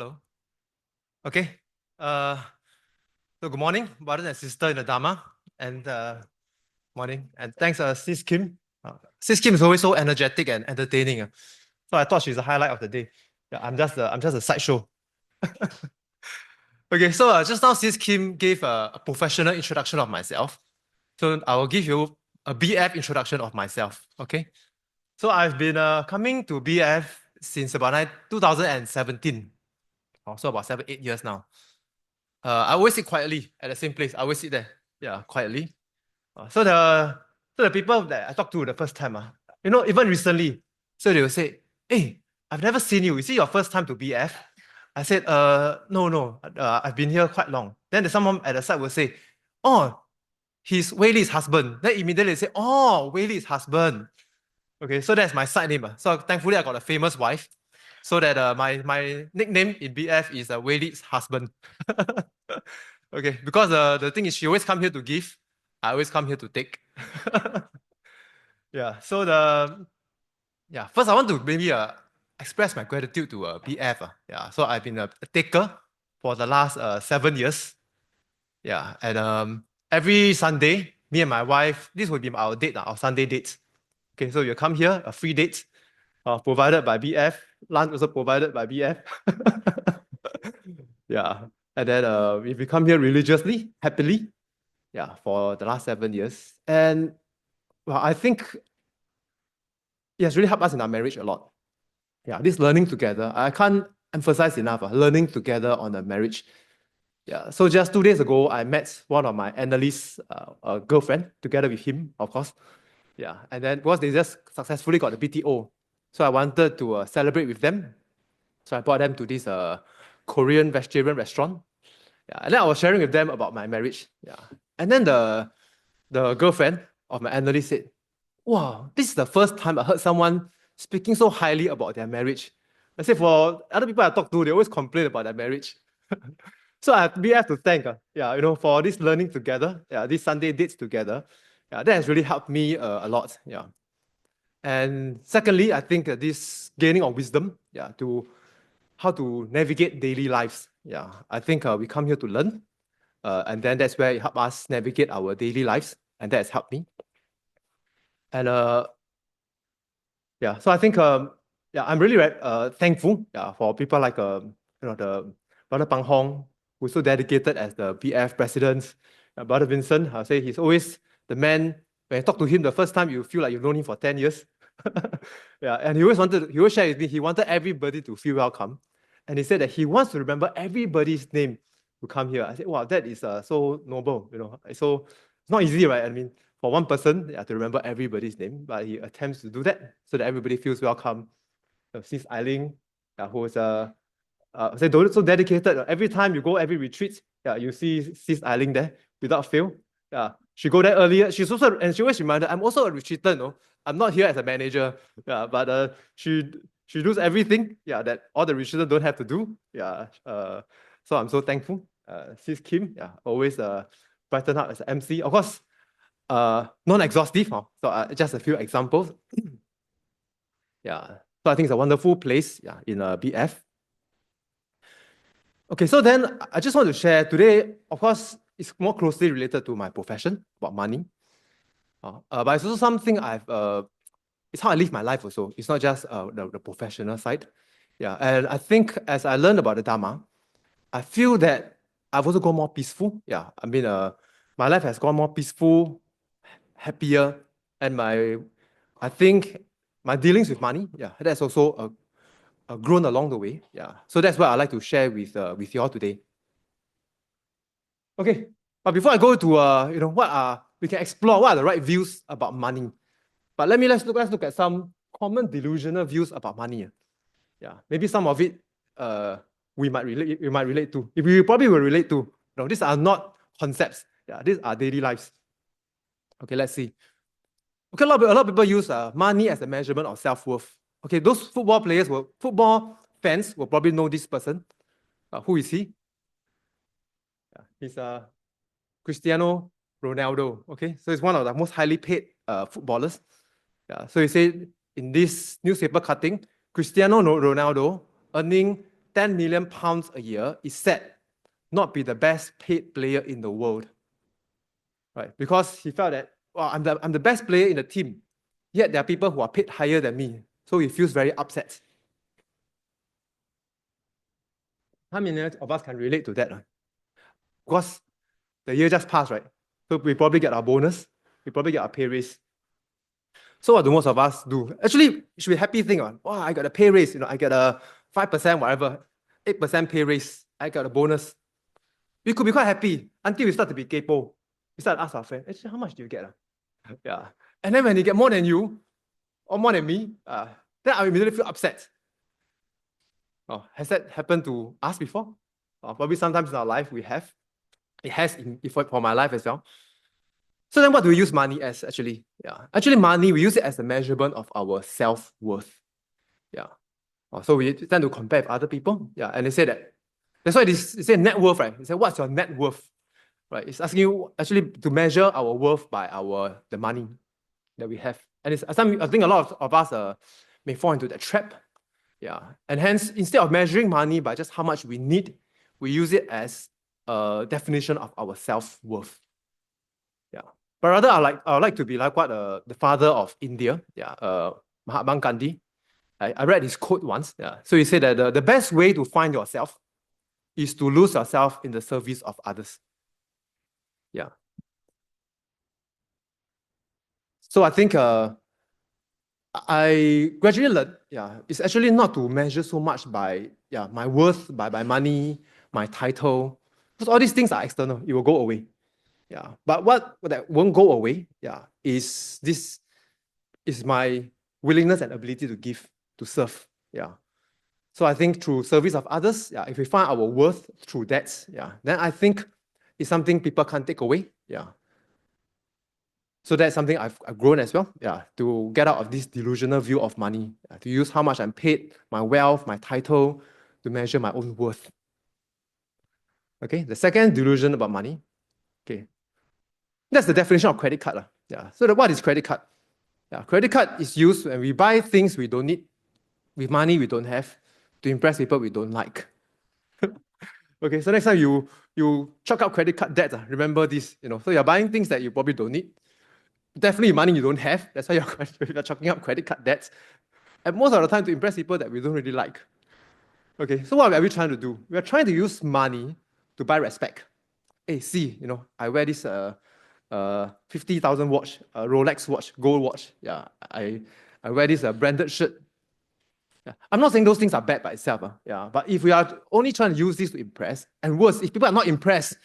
Hello. Okay. So good morning, brothers and sisters in the Dhamma, and morning. And thanks, Sis Kim. Sis Kim is always so energetic and entertaining. So I thought she's the highlight of the day. Yeah, I'm just a sideshow. Okay, so just now Sis Kim gave a professional introduction of myself. So I will give you a BF introduction of myself. Okay. So I've been coming to BF since about 2017. So about 7-8 years now. I always sit quietly at the same place. I always sit there, yeah, quietly. So the people that I talked to the first time, even recently, so they will say, "Hey, I've never seen you. Is it your first time to BF?" I said, no, I've been here quite long." Then there's someone at the side will say, "Oh, he's Wei Li's husband." Then immediately they say, "Oh, Wei Li's husband." Okay, so that's my side name. So thankfully I got a famous wife. So that my nickname in BF is Wei Li's husband. Okay, because the thing is she always come here to give, I always come here to take. Yeah, so first I want to maybe express my gratitude to BF. Yeah, so I've been a taker for the last 7 years. Yeah, and every Sunday, me and my wife, this will be our date, our Sunday dates. Okay, so you come here, a free date, provided by BF. Lunch also provided by BF. Yeah, and then if we come here religiously, happily, yeah, for the last 7 years. And well, I think it has really helped us in our marriage a lot. Yeah, this learning together, I can't emphasize enough, learning together on a marriage. Yeah, so just 2 days ago, I met one of my analyst's girlfriend, together with him, of course. Yeah, and then because they just successfully got the BTO, so I wanted to celebrate with them. So I brought them to this Korean vegetarian restaurant. Yeah, and then I was sharing with them about my marriage. Yeah, and then the girlfriend of my analyst said, "Wow, this is the first time I heard someone speaking so highly about their marriage." I said, for other people I talk to, they always complain about their marriage. So we have to thank, for this learning together, these Sunday dates together. Yeah, that has really helped me a lot. Yeah. And secondly, I think this gaining of wisdom, to how to navigate daily lives. Yeah, I think we come here to learn, and then that's where it helps us navigate our daily lives, and that has helped me. And so I think I'm really thankful for people like the Brother Pang Hong, who's so dedicated as the BF president. Brother Vincent, I'll say he's always the man. When I talk to him the first time, you feel like you've known him for 10 years. Yeah, and he always share with me, he wanted everybody to feel welcome. And he said that he wants to remember everybody's name to come here. I said, wow, that is so noble, So it's not easy, right? I mean, for one person to remember everybody's name, but he attempts to do that so that everybody feels welcome. Sis Eiling, who is so dedicated. Every time you go, every retreat, you see Sis Eiling there without fail. Yeah, she go there earlier. She always reminded, I'm also a retreater, no? I'm not here as a manager. Yeah, but she does everything, that all the retreaters don't have to do. Yeah. So I'm so thankful. Sis Kim, always brighten up as an MC. Of course, non-exhaustive. So just a few examples. Yeah. So I think it's a wonderful place, in BF. Okay, so then I just want to share today, of course, it's more closely related to my profession, about money. But it's also something it's how I live my life also. It's not just the professional side. Yeah, and I think as I learned about the Dhamma, I feel that I've also gone more peaceful. Yeah, I mean, my life has gone more peaceful, happier, and I think my dealings with money, that's also grown along the way. Yeah, so that's what I'd like to share with you all today. Okay, but before I go to we can explore what are the right views about money. But let's look at some common delusional views about money. Yeah, maybe some of it we might relate to. If we probably will relate to. These are not concepts. Yeah, these are daily lives. Okay, let's see. Okay, a lot of people use money as a measurement of self-worth. Okay, those football fans will probably know this person. Who is he? He's Cristiano Ronaldo. Okay, so he's one of the most highly paid footballers. So he said in this newspaper cutting, Cristiano Ronaldo earning 10 million pounds a year is said not be the best paid player in the world, right? Because he felt that, well, I'm the best player in the team, yet there are people who are paid higher than me. So he feels very upset. How many of us can relate to that? Because the year just passed, right? So we probably get our bonus, we probably get our pay raise. So what do most of us do? Actually, it should be a happy thing. Wow, I got a pay raise, I get a 5%, whatever, 8% pay raise, I got a bonus. We could be quite happy until we start to be kaypoh. We start to ask our friend, actually, how much do you get? Yeah. And then when you get more than you, or more than me, then I immediately feel upset. Oh, has that happened to us before? Probably sometimes in our life we have. It has for my life as well. So then what do we use money as actually? Yeah. Actually, money, we use it as a measurement of our self-worth. Yeah. So we tend to compare with other people. Yeah. And they say that, that's why they say net worth, right? They say, what's your net worth? Right? It's asking you actually to measure our worth by the money that we have. And I think a lot of us may fall into that trap. Yeah. And hence, instead of measuring money by just how much we need, we use it as a definition of our self-worth. Yeah. But rather, I would like to be like what the father of India, Mahatma Gandhi. I read his quote once. Yeah. So he said that the best way to find yourself is to lose yourself in the service of others. Yeah. So I think I gradually learned, it's actually not to measure so much by my worth, by money, my title, because all these things are external. It will go away. Yeah. But what that won't go away, is my willingness and ability to give, to serve. Yeah. So I think through service of others, if we find our worth through that, then I think it's something people can't take away. Yeah. So that's something I've grown as well, to get out of this delusional view of money, to use how much I'm paid, my wealth, my title, to measure my own worth. Okay, the second delusion about money, okay, that's the definition of credit card. So what is credit card? Credit card is used when we buy things we don't need, with money we don't have, to impress people we don't like. Okay, so next time you chalk up credit card debt, remember this, so you're buying things that you probably don't need, definitely money you don't have, that's why you're chalking up credit card debts, and most of the time to impress people that we don't really like. Okay, so what are we trying to do? We're trying to use money to buy respect. Hey, see, I wear this 50,000 watch, Rolex watch, gold watch. Yeah, I wear this branded shirt. Yeah. I'm not saying those things are bad by itself. But if we are only trying to use this to impress, and worse, if people are not impressed,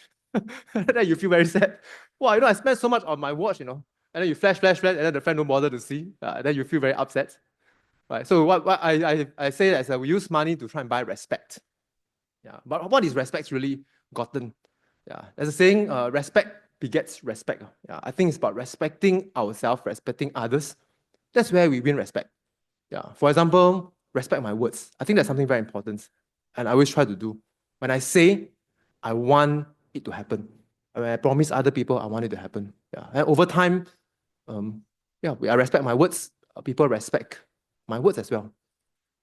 then you feel very sad. Well, I spent so much on my watch, and then you flash, and then the friend don't bother to see. Then you feel very upset. Right. So what I say is that we use money to try and buy respect. But what is respect really gotten? There's a saying, respect begets respect. I think it's about respecting ourselves, respecting others. That's where we win respect. For example, respect my words. I think that's something very important, and I always try to do. When I say, I want it to happen. When I promise other people, I want it to happen. And over time, I respect my words. People respect my words as well.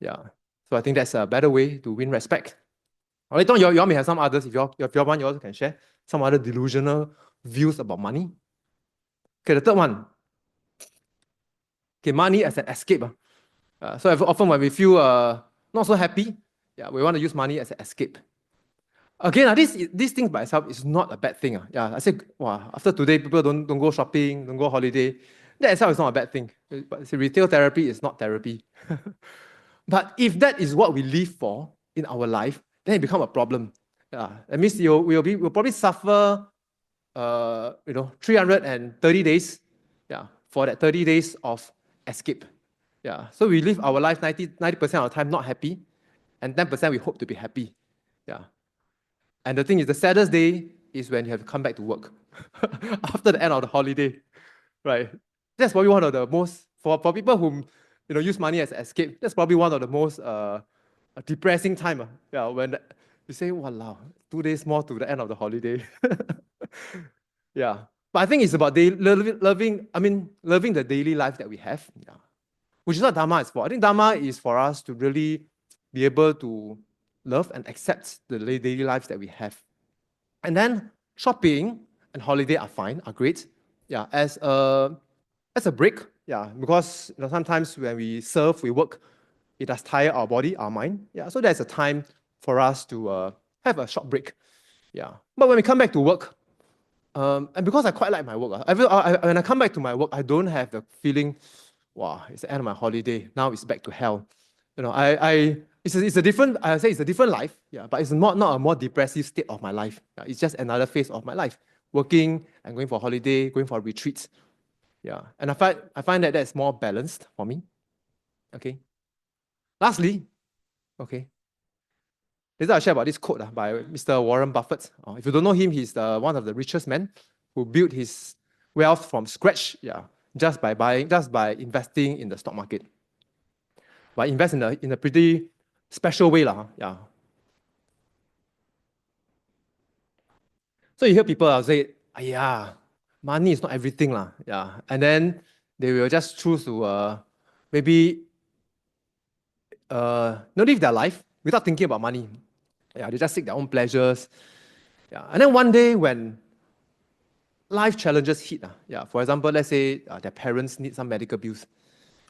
So I think that's a better way to win respect. Later on, you all may have some others. If you want, you also can share some other delusional views about money. Okay, the third one. Okay, money as an escape. So often when we feel not so happy, we want to use money as an escape. Again, this thing by itself is not a bad thing. I say, wow, after today, people don't go shopping, don't go holiday. That itself is not a bad thing. But retail therapy is not therapy. But if that is what we live for in our life, then it becomes a problem. That means we'll probably suffer 330 days for that 30 days of escape. So we live our life 90% of the time not happy, and 10% we hope to be happy. And the thing is, the saddest day is when you have to come back to work after the end of the holiday, right? That's probably one of the most, for people who use money as an escape, that's probably one of the most depressing time. When you say, wow, 2 days more to the end of the holiday. But I think it's about loving the daily life that we have, which is what Dhamma is for. I think Dhamma is for us to really be able to love and accept the daily lives that we have. And then shopping and holiday are fine, are great. Yeah, as a break. Yeah, because sometimes when we serve, we work, it does tire our body, our mind. Yeah, so there's a time for us to have a short break. Yeah, but when we come back to work, and because I quite like my work, when I come back to my work, I don't have the feeling, wow, it's the end of my holiday. Now it's back to hell. It's a different. I say it's a different life. Yeah, but it's not a more depressive state of my life. Yeah, it's just another phase of my life. Working and going for holiday, going for retreats. Yeah, and I find that that's more balanced for me. Okay. Lastly, okay. Later I'll share about this quote by Mr. Warren Buffett. If you don't know him, he's one of the richest men who built his wealth from scratch. Yeah, just by investing in the stock market. But invest in a pretty special way yeah. So you hear people say, "Yeah, money is not everything yeah," and then they will just choose to maybe not live their life without thinking about money. Yeah, they just seek their own pleasures. Yeah, and then one day when life challenges hit, yeah, for example, let's say their parents need some medical bills.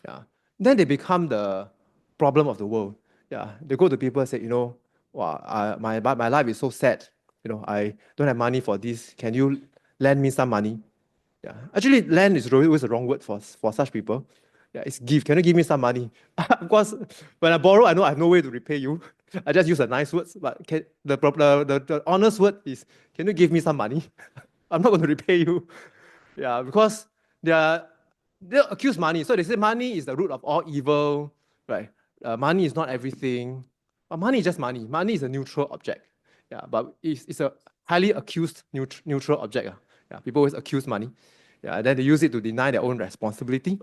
Yeah, then they become the problem of the world. Yeah, they go to people and say, wow, my life is so sad. I don't have money for this. Can you lend me some money? Yeah, actually, lend is always the wrong word for such people. Yeah, it's give. Can you give me some money? Of course, when I borrow, I know I have no way to repay you. I just use a nice words, but the honest word is, can you give me some money? I'm not going to repay you. Yeah, because they accuse money. So they say money is the root of all evil, right? Money is not everything. But money is just money. Money is a neutral object. Yeah, but it's a highly accused neutral object. Yeah, people always accuse money. Yeah, and then they use it to deny their own responsibility.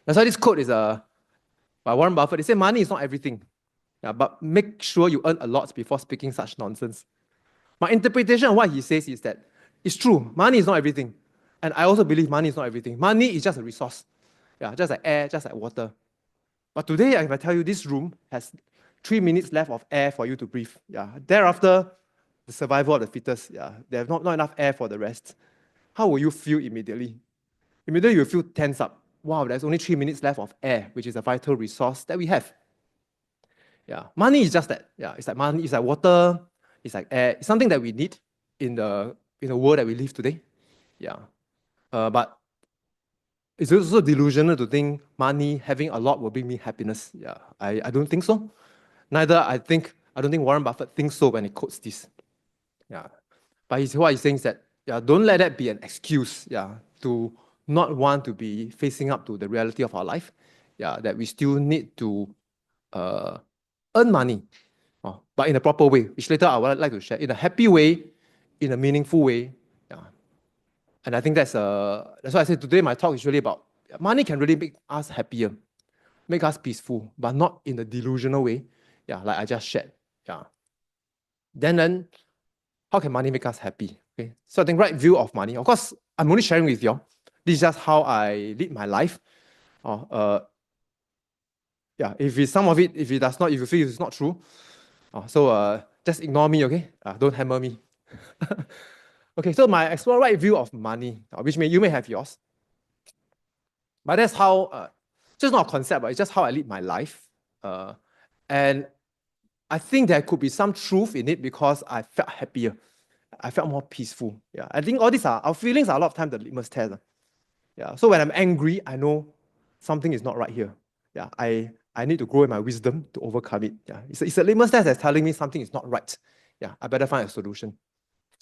That's why this quote is by Warren Buffett. They say money is not everything. Yeah, but make sure you earn a lot before speaking such nonsense. My interpretation of what he says is that it's true. Money is not everything. And I also believe money is not everything. Money is just a resource. Yeah, just like air, just like water. But today, if I tell you this room has 3 minutes left of air for you to breathe. Yeah. Thereafter, the survival of the fittest. Yeah. There's not enough air for the rest. How will you feel immediately? Immediately you feel tense up. Wow, there's only 3 minutes left of air, which is a vital resource that we have. Yeah. Money is just that. Yeah. It's like money, it's like water, it's like air. It's something that we need in the world that we live today. Yeah. But it's also delusional to think money, having a lot will bring me happiness. Yeah. I don't think so. I don't think Warren Buffett thinks so when he quotes this. Yeah. But what he's saying is that, yeah, don't let that be an excuse, yeah, to not want to be facing up to the reality of our life. Yeah, that we still need to earn money, but in a proper way, which later I would like to share, in a happy way, in a meaningful way. Yeah. And I think that's why I said today my talk is really about money can really make us happier, make us peaceful, but not in a delusional way. Yeah, like I just shared. Yeah. Then how can money make us happy? Okay. So I think right view of money. Of course, I'm only sharing with you. This is just how I lead my life. Yeah, if it's some of it, if you feel it's not true, just ignore me, okay? Don't hammer me. Okay, so my explore right view of money, which you may have yours. But that's how, just not a concept, but it's just how I lead my life. And I think there could be some truth in it because I felt happier. I felt more peaceful. Yeah, I think all these our feelings are a lot of times the litmus test. Yeah, so when I'm angry, I know something is not right here. Yeah, I need to grow in my wisdom to overcome it. Yeah, it's a litmus test that's telling me something is not right. Yeah, I better find a solution.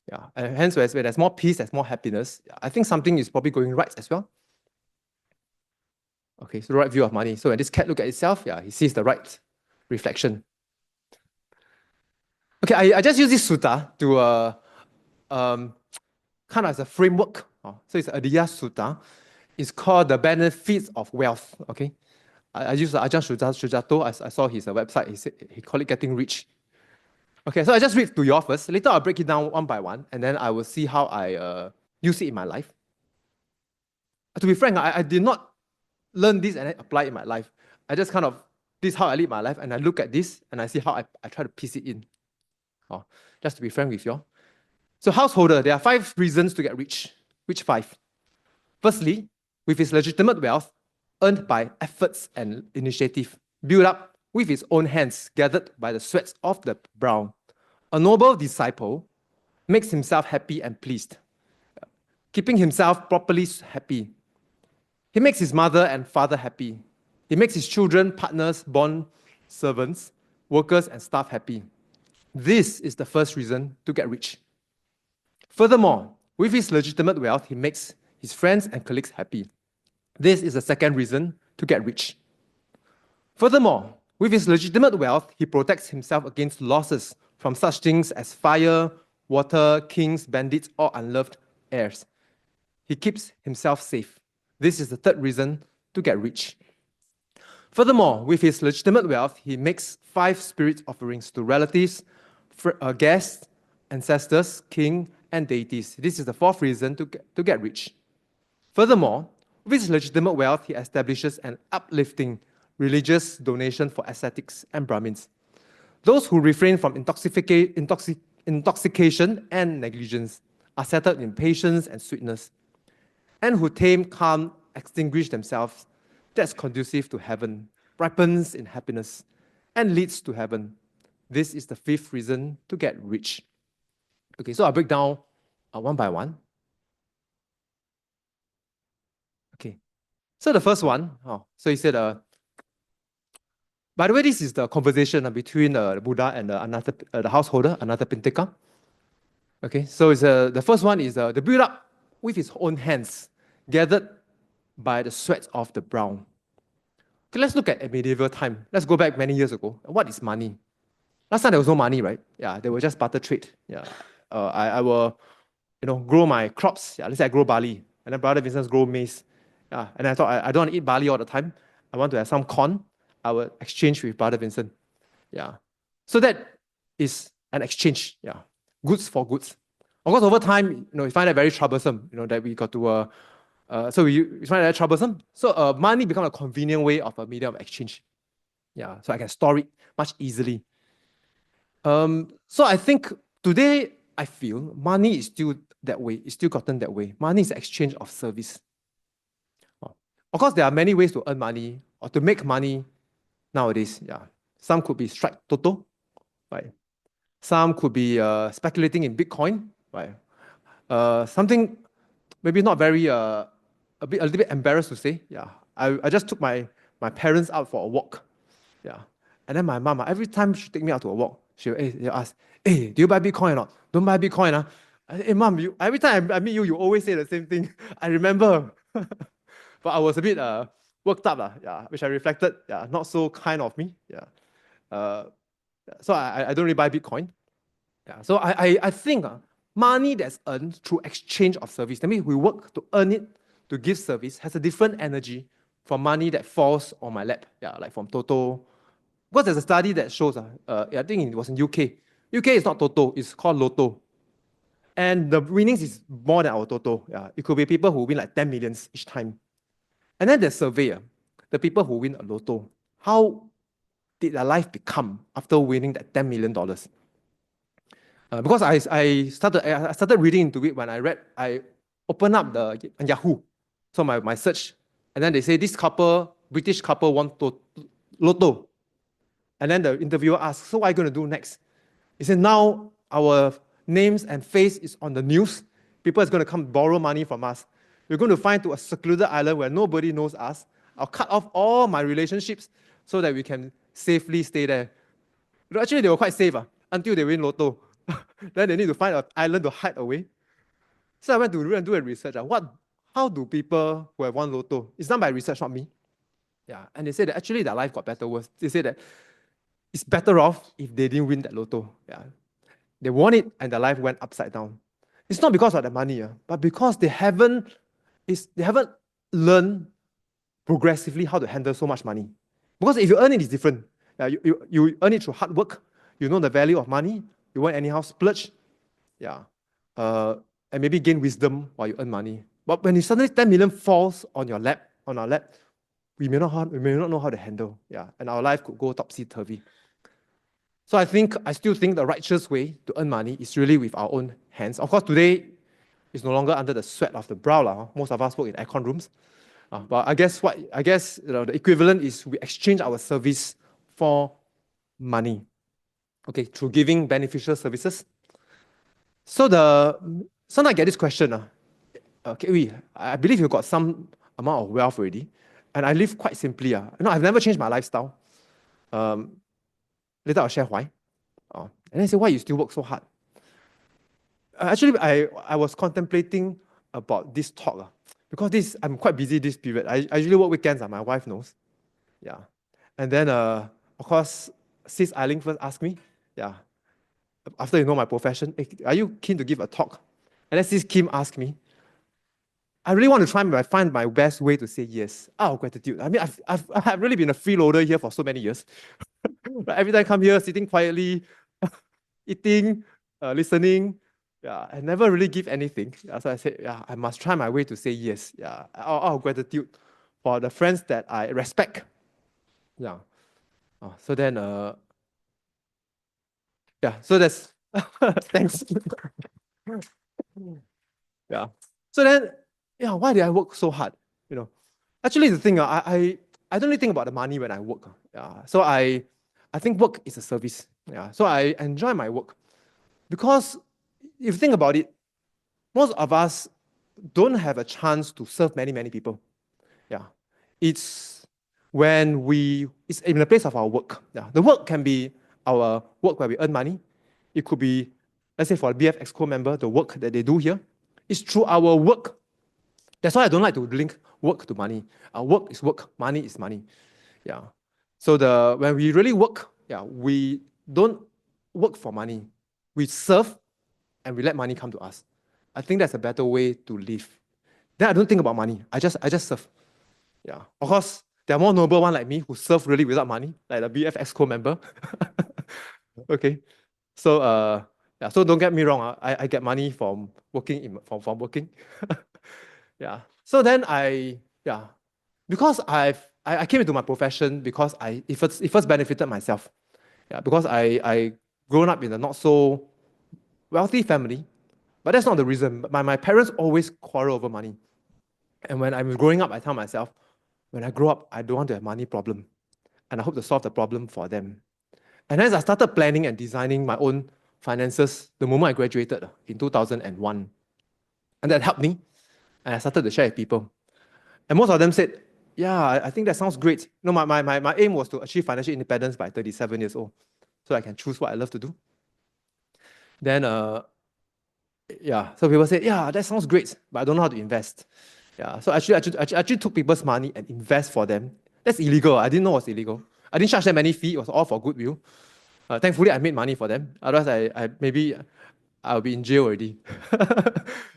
Yeah, and hence where there's more peace, there's more happiness. I think something is probably going right as well. Okay, so the right view of money. So when this cat looks at itself, yeah, he sees the right reflection. Okay, I just use this sutta to kind of as a framework. So it's Aditya Sutta. It's called The Benefits of Wealth. Okay, I use Ajahn Sujato. I saw his website. He called it Getting Rich. Okay, so I just read to you all first. Later I'll break it down one by one, and then I will see how I use it in my life. To be frank, I did not learn this and then apply it in my life. I just kind of This is how I live my life, and I look at this and I see how I try to piece it in. Just to be frank with you all. So householder, there are 5 reasons to get rich. Which 5? Firstly, with his legitimate wealth, earned by efforts and initiative, built up with his own hands, gathered by the sweats of the brow, a noble disciple makes himself happy and pleased, keeping himself properly happy. He makes his mother and father happy. He makes his children, partners, bond servants, workers, and staff happy. This is the first reason to get rich. Furthermore, with his legitimate wealth, he makes his friends and colleagues happy. This is the second reason to get rich. Furthermore, with his legitimate wealth, he protects himself against losses from such things as fire, water, kings, bandits, or unloved heirs. He keeps himself safe. This is the third reason to get rich. Furthermore, with his legitimate wealth, he makes 5 spirit offerings to relatives, guests, ancestors, king, and deities. This is the fourth reason to get rich. Furthermore, with his legitimate wealth, he establishes an uplifting religious donation for ascetics and Brahmins. Those who refrain from intoxication and negligence are settled in patience and sweetness, and who tame, calm, extinguish themselves. That's conducive to heaven, ripens in happiness, and leads to heaven. This is the 5th reason to get rich. Okay, so I'll break down one by one. Okay, so the first one, so he said, by the way, this is the conversation between the Buddha and the householder, Anathapindika. Okay, so it's, the first one is the build up with his own hands, gathered by the sweat of the brow. Okay, let's look at medieval time. Let's go back many years ago. What is money? Last time there was no money, right? Yeah, they were just barter trade. Yeah, I will, grow my crops. Yeah, let's say I grow barley, and then Brother Vincent grow maize. Yeah, and I thought I don't want to eat barley all the time. I want to have some corn. I will exchange with Brother Vincent. Yeah, so that is an exchange. Yeah, goods for goods. Of course, over time, we find that very troublesome. That we got to. So we find that troublesome. So money becomes a convenient way of a medium of exchange. Yeah, so I can store it much easily. So I think today I feel money is still that way. It's still gotten that way. Money is exchange of service. Of course, there are many ways to earn money or to make money nowadays. Yeah, some could be strike toto, right? Some could be speculating in Bitcoin, right? Something maybe not very a little bit embarrassed to say. Yeah, I just took my parents out for a walk. Yeah, and then my mom, every time she take me out to a walk, she'll ask, "Hey, do you buy Bitcoin or not? Don't buy Bitcoin, Hey, mom, every time I meet you, you always say the same thing. I remember." But I was a bit worked up, yeah, which I reflected, yeah, not so kind of me. Yeah. So I don't really buy Bitcoin. Yeah. So I think money that's earned through exchange of service, that means we work to earn it, to give service, has a different energy from money that falls on my lap. Yeah, like from Toto. Because there's a study that shows, I think it was in UK. UK is not Toto, it's called Lotto. And the winnings is more than our Toto. Yeah. It could be people who win like 10 millions each time. And then there's survey, the people who win a Lotto, how did their life become after winning that $10 million? Because I started reading into it when I opened up the Yahoo, so my search, and then they say this British couple won Lotto. And then the interviewer asked, so what are you going to do next? He said, now our names and face is on the news. People is going to come borrow money from us. We're going to find to a secluded island where nobody knows us. I'll cut off all my relationships so that we can safely stay there. Actually, they were quite safe until they win Lotto. Then they need to find an island to hide away. So I went to do a research. How do people who have won Lotto? It's done by research, not me. Yeah, and they said that actually their life got better worse. They said that it's better off if they didn't win that Lotto. Yeah, they won it and their life went upside down. It's not because of the money, but because they haven't learned progressively how to handle so much money. Because if you earn it, it's different. Yeah, you earn it through hard work. You know the value of money. You won't anyhow splurge. Yeah. And maybe gain wisdom while you earn money. But when you suddenly 10 million falls on our lap, we may not know how to handle. Yeah, and our life could go topsy-turvy. So I still think the righteous way to earn money is really with our own hands. Of course, today it's no longer under the sweat of the brow. Huh? Most of us work in aircon rooms. But I guess the equivalent is we exchange our service for money. Okay, through giving beneficial services. So sometimes I get this question. Kek Wee, I believe you've got some amount of wealth already, and I live quite simply. I've never changed my lifestyle. Later I'll share why. And then I say, why you still work so hard? Actually, I was contemplating about this talk. Because I'm quite busy this period. I usually work weekends, my wife knows. Yeah. And then, of course, Sis Eiling first asked me, after you know my profession, hey, are you keen to give a talk? And then Sis Kim asked me, I really want to try and find my best way to say yes. Out of gratitude. I mean, I've really been a freeloader here for so many years. Every time I come here, sitting quietly, eating, listening, I never really give anything. So I said, I must try my way to say yes. Out of gratitude for the friends that I respect. So then, so that's, thanks. So then, why did I work so hard? Actually the thing, I don't really think about the money when I work. So I think work is a service. So I enjoy my work. Because if you think about it, most of us don't have a chance to serve many, many people. It's it's in the place of our work. The work can be our work where we earn money. It could be, let's say for a BF Exco member, the work that they do here. It's through our work. That's why I don't like to link work to money. Work is work, money is money. So when we really work, we don't work for money. We serve and we let money come to us. I think that's a better way to live. Then I don't think about money. I just serve. Of course, there are more noble ones like me who serve really without money, like the BF Exco member. Okay. So so don't get me wrong. I get money from working from working. So then because I came into my profession because it first benefited myself. Because I grown up in a not so wealthy family, but that's not the reason. My parents always quarrel over money. And when I'm growing up, I tell myself, when I grow up, I don't want to have money problem. And I hope to solve the problem for them. And as I started planning and designing my own finances the moment I graduated in 2001. And that helped me. And I started to share with people. And most of them said, I think that sounds great. My aim was to achieve financial independence by 37 years old. So I can choose what I love to do. Then, so people said, that sounds great, but I don't know how to invest. So I actually took people's money and invest for them. That's illegal. I didn't know it was illegal. I didn't charge them any fee. It was all for goodwill. Thankfully, I made money for them. Otherwise, maybe I'll be in jail already.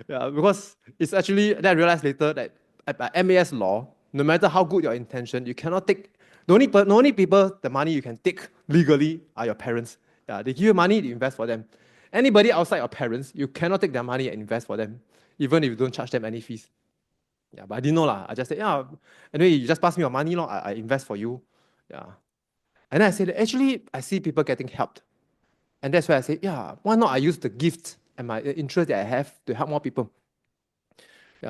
Because it's actually, then I realized later that by MAS law, no matter how good your intention, you cannot take, the only people, the money you can take legally are your parents. They give you money, you invest for them. Anybody outside your parents, you cannot take their money and invest for them, even if you don't charge them any fees. But I didn't know. I just said, anyway, you just pass me your money, I invest for you. And then I said, actually, I see people getting helped. And that's why I said, why not I use the gift and my interest that I have to help more people.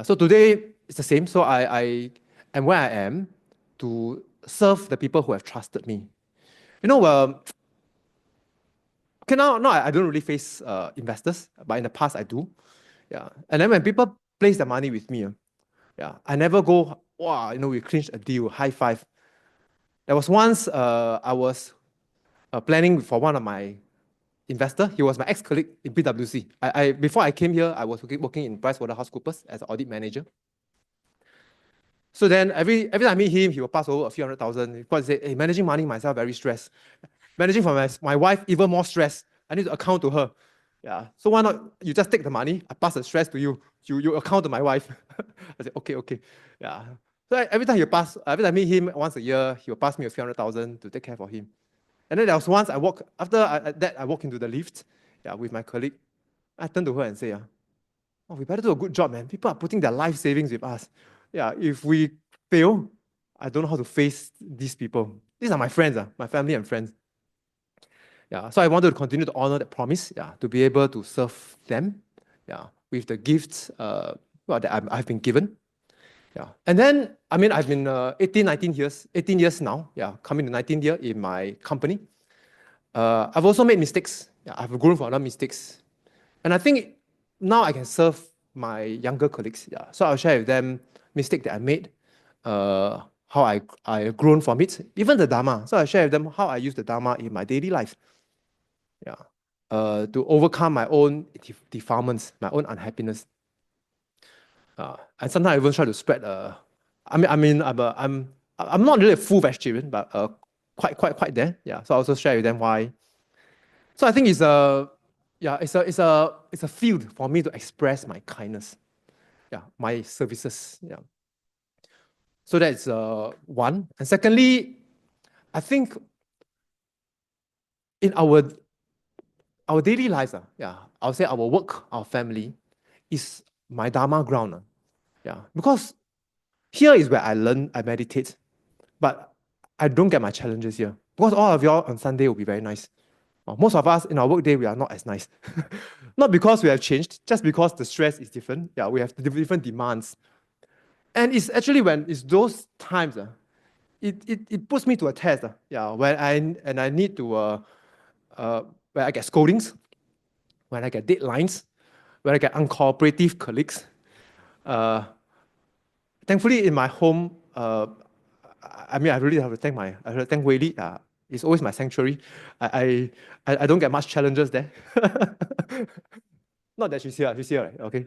So today, it's the same. So I am where I am to serve the people who have trusted me. Okay, now I don't really face investors, but in the past I do. And then when people place their money with me, I never go, wow, we clinched a deal, high five. There was once I was planning for one of my investor. He was my ex-colleague in PwC. Before I came here, I was working in �ΠricewaterhouseCoopers as an audit manager. So then every time I meet him, he will pass over a few $100,000. Because he said, hey, managing money myself, very stressed. Managing for my wife, even more stress. I need to account to her. So why not you just take the money, I pass the stress to you. You account to my wife. I said, okay. So every time I meet him once a year, he will pass me a few $100,000 to take care for him. And then there was once I walk into the lift with my colleague. I turned to her and say, we better do a good job, man. People are putting their life savings with us. If we fail, I don't know how to face these people. These are my friends, my family and friends. Yeah, so I wanted to continue to honor that promise, to be able to serve them, with the gifts that I've been given. Yeah. And then, I mean, I've been 18 years now, coming to 19th year in my company. I've also made mistakes. I've grown from other mistakes. And I think now I can serve my younger colleagues. So I'll share with them mistakes that I made, how I grown from it, even the Dhamma. So I share with them how I use the Dhamma in my daily life. To overcome my own defilements, my own unhappiness. And sometimes I even try to spread. I'm not really a full vegetarian, but quite there. So I also share with them why. So I think it's a field for me to express my kindness. My services. So that's one. And secondly, I think in our daily lives, I'll say our work, our family, is my Dharma ground. Because here is where I learn, I meditate, but I don't get my challenges here. Because all of y'all on Sunday will be very nice. Most of us in our work day, we are not as nice. Not because we have changed, just because the stress is different. We have different demands. And it's actually when it's those times, it puts me to a test. When I need to, when I get scoldings, when I get deadlines, when I get uncooperative colleagues. Thankfully, in my home, I really have to thank 𝐻𝐸𝐿𝐿. It's always my sanctuary. I don't get much challenges there. Not that she's here, right? Okay.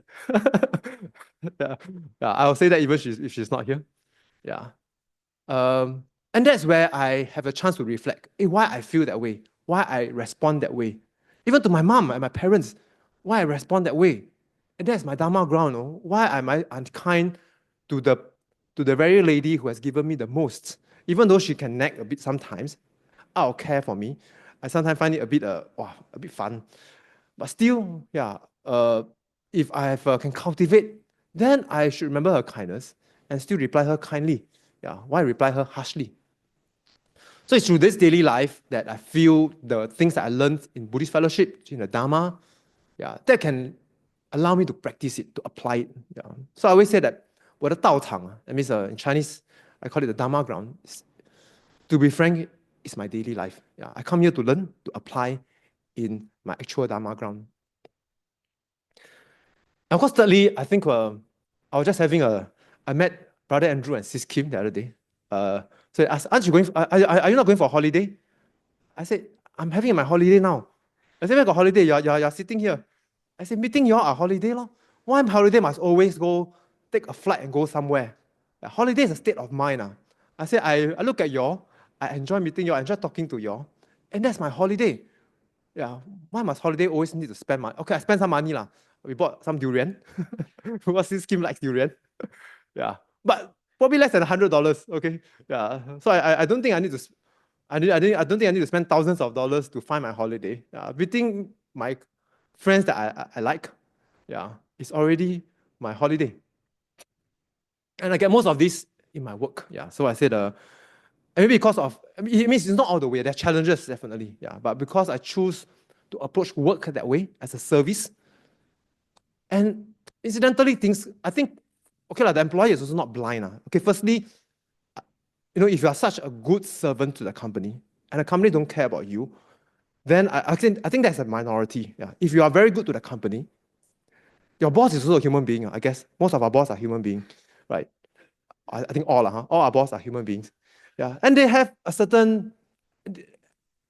I'll say that even if she's not here. And that's where I have a chance to reflect why I feel that way, why I respond that way. Even to my mom and my parents, why I respond that way. And that's my Dharma ground. Why am I unkind to the very lady who has given me the most? Even though she can nag a bit sometimes, out of care for me, I sometimes find it a bit fun. But still, if I can cultivate, then I should remember her kindness and still reply her kindly. Why reply her harshly? So it's through this daily life that I feel the things that I learned in Buddhist fellowship, in the Dhamma, that can allow me to practice it, to apply it. So I always say that 我的道场, that means in Chinese, I call it the Dhamma ground. To be frank, it's my daily life. I come here to learn, to apply in my actual Dhamma ground. And of course, thirdly, I think I was just I met Brother Andrew and Sis Kim the other day. So they asked, are you not going for a holiday? I said, I'm having my holiday now. I said, where got holiday? You're sitting here. I said, meeting y'all a holiday lor. Why holiday must always go take a flight and go somewhere? Holiday is a state of mind. I said, I look at y'all, I enjoy meeting y'all, I enjoy talking to y'all, and that's my holiday. Why must holiday always need to spend money? Okay, I spend some money lah. We bought some durian because this Kim likes durian. But probably less than $100. Okay, So I don't think I need to. I don't think I need to spend thousands of dollars to find my holiday. Meeting my friends that I like, it's already my holiday. And I get most of this in my work. So I said, and maybe because of, it means it's not all the way. There are challenges, definitely. But because I choose to approach work that way as a service, and incidentally, things, I think, okay, the employer is also not blind. Okay, firstly, if you are such a good servant to the company, and the company don't care about you, then I think that's a minority. If you are very good to the company, your boss is also a human being. I guess most of our bosses are human beings, right? I think all our bosses are human beings. And they have a certain,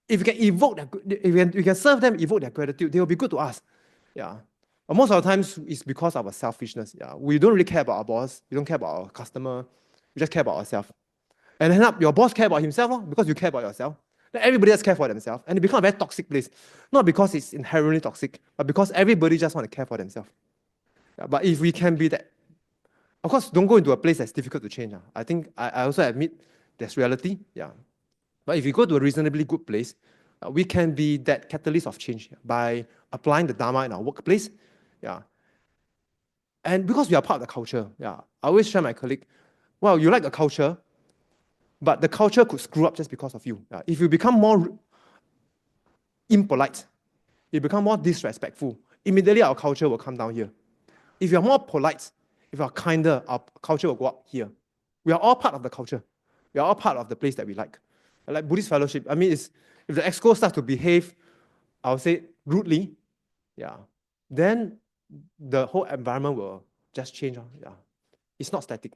if you can evoke if you can serve them, evoke their gratitude, they will be good to us. But most of the times, it's because of our selfishness. We don't really care about our boss. We don't care about our customer. We just care about ourselves. And end up, your boss care about himself because you care about yourself. Then everybody else care for themselves. And it becomes a very toxic place. Not because it's inherently toxic, but because everybody just want to care for themselves. But if we can be that, of course, don't go into a place that's difficult to change. I think I also admit there's reality. But if you go to a reasonably good place, we can be that catalyst of change by applying the Dhamma in our workplace. And because we are part of the culture, I always share my colleague, well, you like the culture, but the culture could screw up just because of you. If you become more impolite, you become more disrespectful, immediately our culture will come down here. If you're more polite, if you're kinder, our culture will go up here. We are all part of the culture. We are all part of the place that we like. Like Buddhist fellowship, I mean, if the exco starts to behave, I would say, rudely, then the whole environment will just change. It's not static.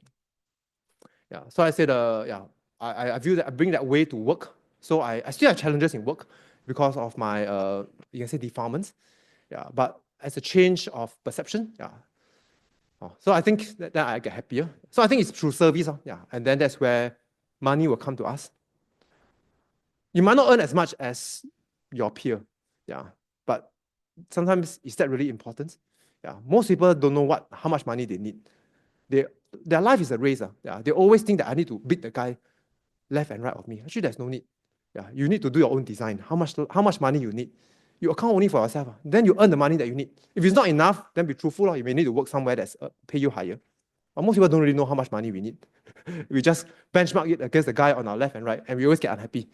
So I said, I view that I bring that way to work. So I still have challenges in work because of my, you can say, defilements. But as a change of perception, so I think that I get happier. So I think it's through service, and then that's where money will come to us. You might not earn as much as your peer, but sometimes is that really important? Most people don't know how much money they need. Their life is a race. They always think that I need to beat the guy left and right of me. Actually, there's no need. You need to do your own design. How much money you need? You account only for yourself. Then you earn the money that you need. If it's not enough, then be truthful. You may need to work somewhere that's pay you higher. But most people don't really know how much money we need. We just benchmark it against the guy on our left and right, and we always get unhappy.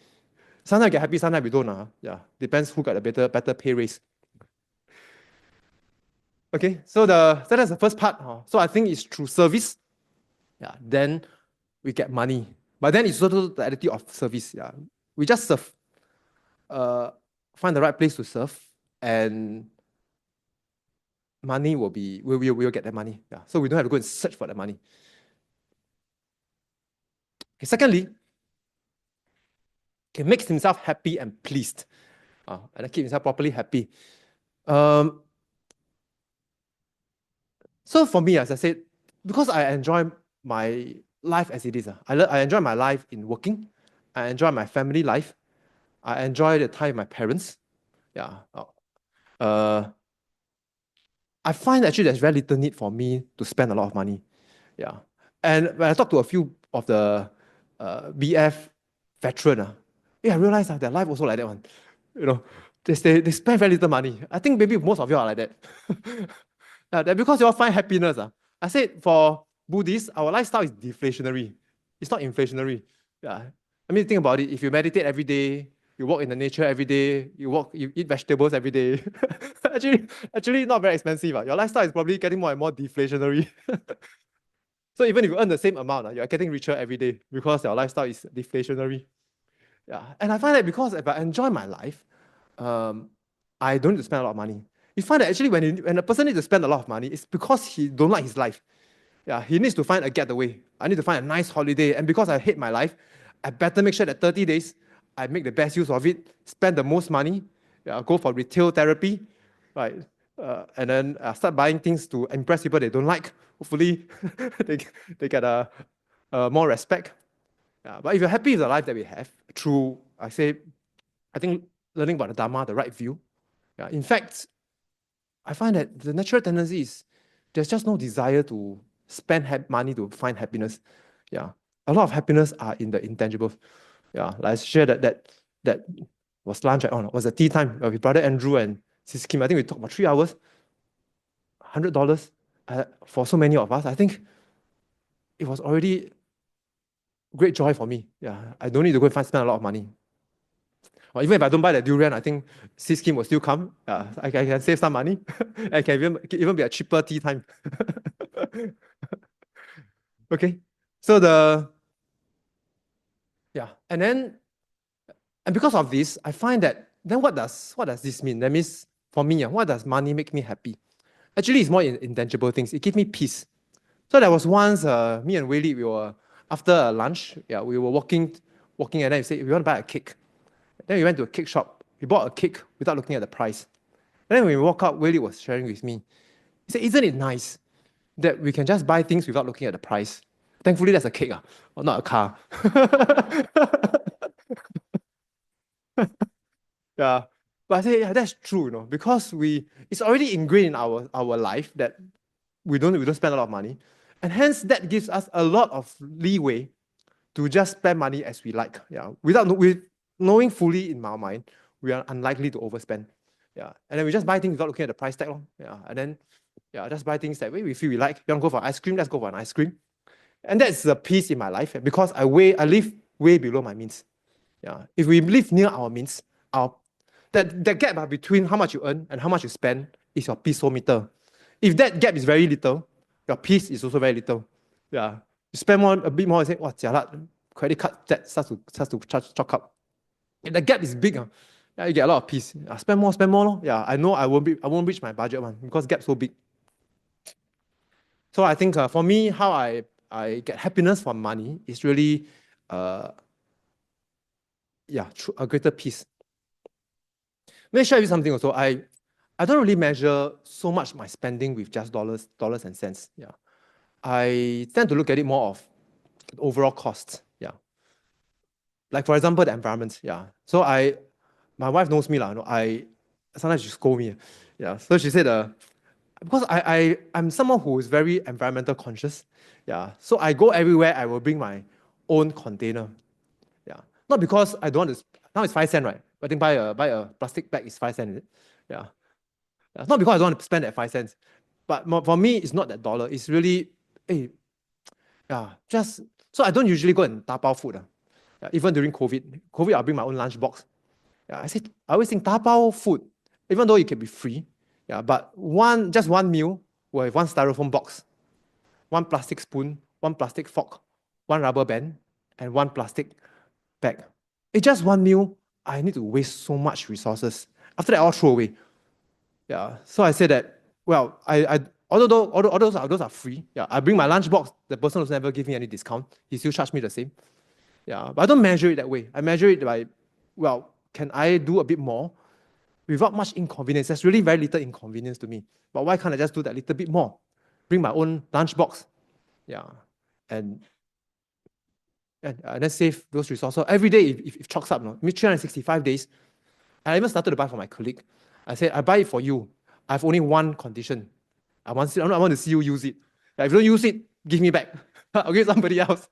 Sometimes we get happy, sometimes we don't. Depends who got a better pay raise. Okay, so that's the first part. So I think it's through service. Then we get money. But then it's also the attitude of service. We just serve. Find the right place to serve, and money we'll get that money. So we don't have to go and search for that money. Okay, secondly, he makes himself happy and pleased. And keep himself properly happy. So for me, as I said, because I enjoy my life as it is, I enjoy my life in working. I enjoy my family life. I enjoy the time with my parents. I find actually there's very little need for me to spend a lot of money. And when I talk to a few of the BF veterans, I realize that their life also like that one. They spend very little money. I think maybe most of you are like that. Because you all find happiness. I said for Buddhists, our lifestyle is deflationary. It's not inflationary. I mean, think about it. If you meditate every day, you walk in the nature every day, you eat vegetables every day. actually not very expensive. Your lifestyle is probably getting more and more deflationary. So even if you earn the same amount, you're getting richer every day because your lifestyle is deflationary. And I find that because if I enjoy my life, I don't need to spend a lot of money. You find that actually when a person needs to spend a lot of money, it's because he don't like his life. He needs to find a getaway. I need to find a nice holiday. And because I hate my life, I better make sure that 30 days, I make the best use of it, spend the most money, go for retail therapy, right? And then start buying things to impress people they don't like. Hopefully, they get more respect. But if you're happy with the life that we have, through, I think learning about the Dhamma, the right view. In fact, I find that the natural tendency is there's just no desire to spend money to find happiness. A lot of happiness are in the intangibles. Like I shared that was lunch, was a tea time with brother Andrew and sis Kim. I think we talked about 3 hours, $100 for so many of us. I think it was already great joy for me. I don't need to go and spend a lot of money. Or even if I don't buy the durian, I think sis Kim will still come. I can save some money. It can even be a cheaper tea time. Okay, so and because of this, I find that then what does this mean? That means for me, what does money make me happy? Actually, it's more intangible things. It gives me peace. So there was once me and Wei Li, we were after lunch. We were walking, and then we said we want to buy a cake. Then we went to a cake shop. We bought a cake without looking at the price. And then when we walk out, Wei Li was sharing with me. He said, "Isn't it nice that we can just buy things without looking at the price?" Thankfully, that's a cake, or not a car. But I say, that's true, because it's already ingrained in our life that we don't spend a lot of money, and hence that gives us a lot of leeway to just spend money as we like. With knowing fully in our mind, we are unlikely to overspend. And then we just buy things without looking at the price tag. And then just buy things that way we feel we like. You want to go for ice cream? Let's go for an ice cream. And that's the peace in my life, because I live way below my means. Yeah. If we live near our means, that gap between how much you earn and how much you spend is your peaceometer. If that gap is very little, your peace is also very little. Yeah. You spend more, a bit more, you say, "Wow, jialat, credit card debt starts to chalk up." If the gap is big, yeah, you get a lot of peace. Spend more. Lor. Yeah, I know I won't reach my budget one because gap's so big. So I think for me, how I get happiness from money is really a greater peace. Let me share with you something also. I don't really measure so much my spending with just dollars and cents. Yeah. I tend to look at it more of overall costs. Yeah. Like for example, the environment. Yeah. So my wife knows me, sometimes she scold me. Yeah. So she said because I'm someone who is very environmental conscious. Yeah. So I go everywhere, I will bring my own container. Yeah. Not because I don't want to, now it's 5 cents, right? I think buy a plastic bag is 5 cents, is it? Yeah. It's not because I don't want to spend that 5 cents. But for me, it's not that dollar. It's really, so I don't usually go and tapao food. Yeah, even during COVID, I'll bring my own lunch box. Yeah, I always think tapao food, even though it can be free, yeah, but just one meal will have one styrofoam box, one plastic spoon, one plastic fork, one rubber band, and one plastic bag. It's just one meal. I need to waste so much resources. After that, I'll throw away. Yeah. So I said that, well, although those are free, yeah, I bring my lunch box, the person will never give me any discount. He still charge me the same. Yeah. But I don't measure it that way. I measure it by, well, can I do a bit more without much inconvenience? There's really very little inconvenience to me. But why can't I just do that little bit more? Bring my own lunch box. Yeah. And then save those resources. So every day, if it chalks up, 365 days, I even started to buy for my colleague. I said, I buy it for you. I have only one condition. I want to see you use it. If you don't use it, give me back. I'll give somebody else.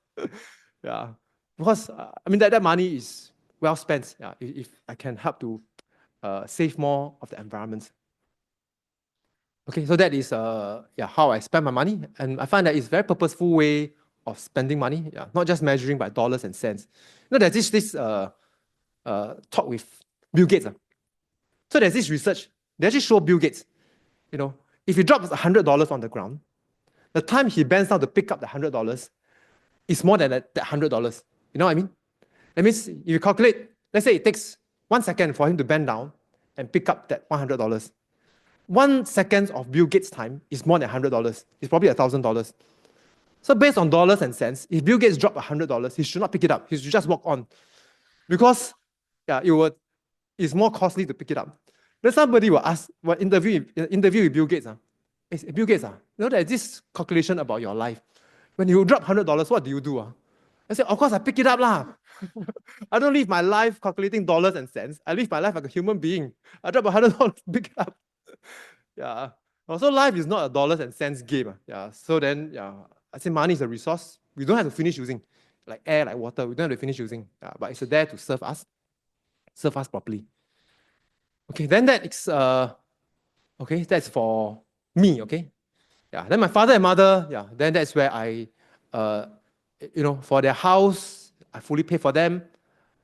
Yeah. Because, that money is well spent. Yeah, if I can help to save more of the environment. Okay, so that is how I spend my money. And I find that it's a very purposeful way of spending money. Yeah, not just measuring by dollars and cents. There's this talk with Bill Gates. So there's this research. They actually show Bill Gates, if he drops $100 on the ground, the time he bends down to pick up the $100 is more than that $100. You know what I mean? That means if you calculate, let's say it takes 1 second for him to bend down and pick up that $100. 1 second of Bill Gates' time is more than $100. It's probably $1,000. So based on dollars and cents, if Bill Gates dropped $100, he should not pick it up. He should just walk on. Because it's more costly to pick it up. Then somebody will ask, interview with Bill Gates. Bill Gates, there's this calculation about your life. When you drop $100, what do you do? I said, of course, I pick it up. I don't live my life calculating dollars and cents. I live my life like a human being. I drop $100, pick it up. Yeah. So life is not a dollars and cents game. Yeah. So then, I say money is a resource. We don't have to finish using, like air, like water. We don't have to finish using. But it's there to serve us properly. Okay, then that's for me. Okay. Yeah. Then my father and mother. Yeah. Then that's where I, for their house, I fully pay for them.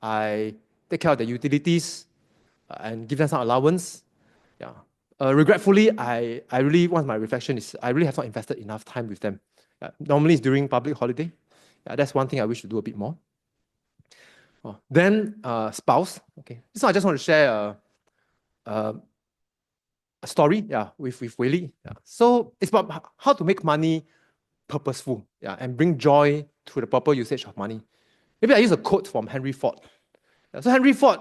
I take care of the utilities and give them some allowance. Yeah. Regretfully, I really, once my reflection is, I really have not invested enough time with them. Normally it's during public holiday. That's one thing I wish to do a bit more. Then spouse. Okay. This one I just want to share a story. With Wei-Li. So it's about how to make money purposeful. And bring joy through the proper usage of money. Maybe I use a quote from Henry Ford. So Henry Ford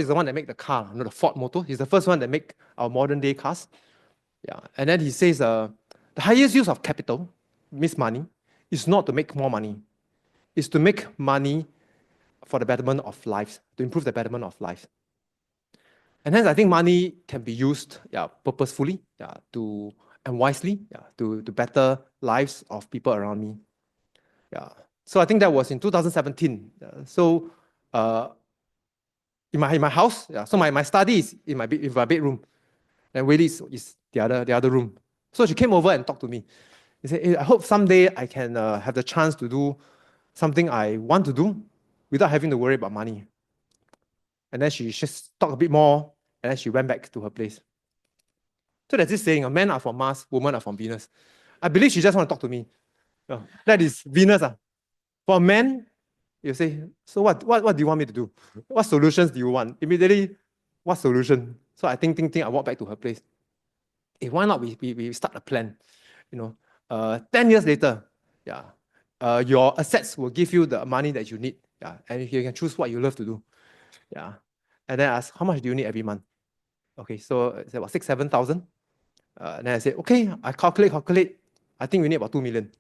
is the one that made the car, the Ford motor. He's the first one that make our modern day cars. And then he says the highest use of capital, means money, is not to make more money. It's to make money for the betterment of lives, to improve the betterment of lives. And hence I think money can be used purposefully and wisely to better lives of people around me. So I think that was in 2017. So in my house, so my study is in my bedroom, and Wei-Li is the other room. So she came over and talked to me. She said, I hope someday I can have the chance to do something I want to do, without having to worry about money. And then she just talked a bit more, and then she went back to her place. So there's this saying, men are from Mars, women are from Venus. I believe she just want to talk to me. That is Venus. For men, you say, so what do you want me to do? What solutions do you want? Immediately, what solution? So I think, I walk back to her place. Hey, why not we start a plan? 10 years later, your assets will give you the money that you need. And you can choose what you love to do. And then I ask, how much do you need every month? Okay, so it's about 6,000-7,000. Then I say, okay, I calculate. I think we need about 2 million.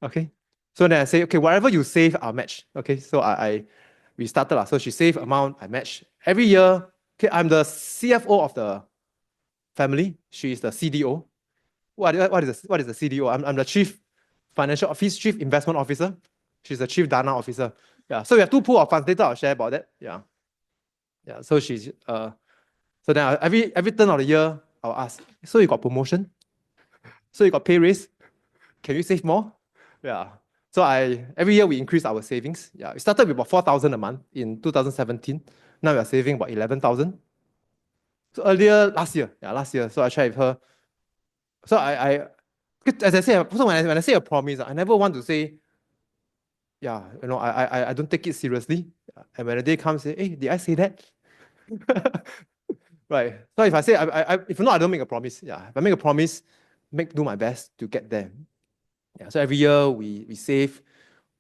Okay. So then I say, okay, whatever you save, I'll match. Okay, so we started. So she saved amount, I match. Every year, okay, I'm the CFO of the family. She is the CDO. What is the CDO? I'm the Chief Financial Officer, Chief Investment Officer. She's the Chief Dhamma Officer. So we have 2 pools of funds. Later I'll share about that. So she's so then every turn of the year, I'll ask, so you got promotion? So you got pay raise? Can you save more? So every year we increase our savings. It started with about 4,000 a month in 2017. Now we are saving about 11,000. So earlier last year, so I shared with her. So as I say, so when I say a promise, I never want to say, I don't take it seriously. And when the day comes, say, hey, did I say that? Right. So if I say, if not, I don't make a promise. If I make a promise, do my best to get there. So every year we save,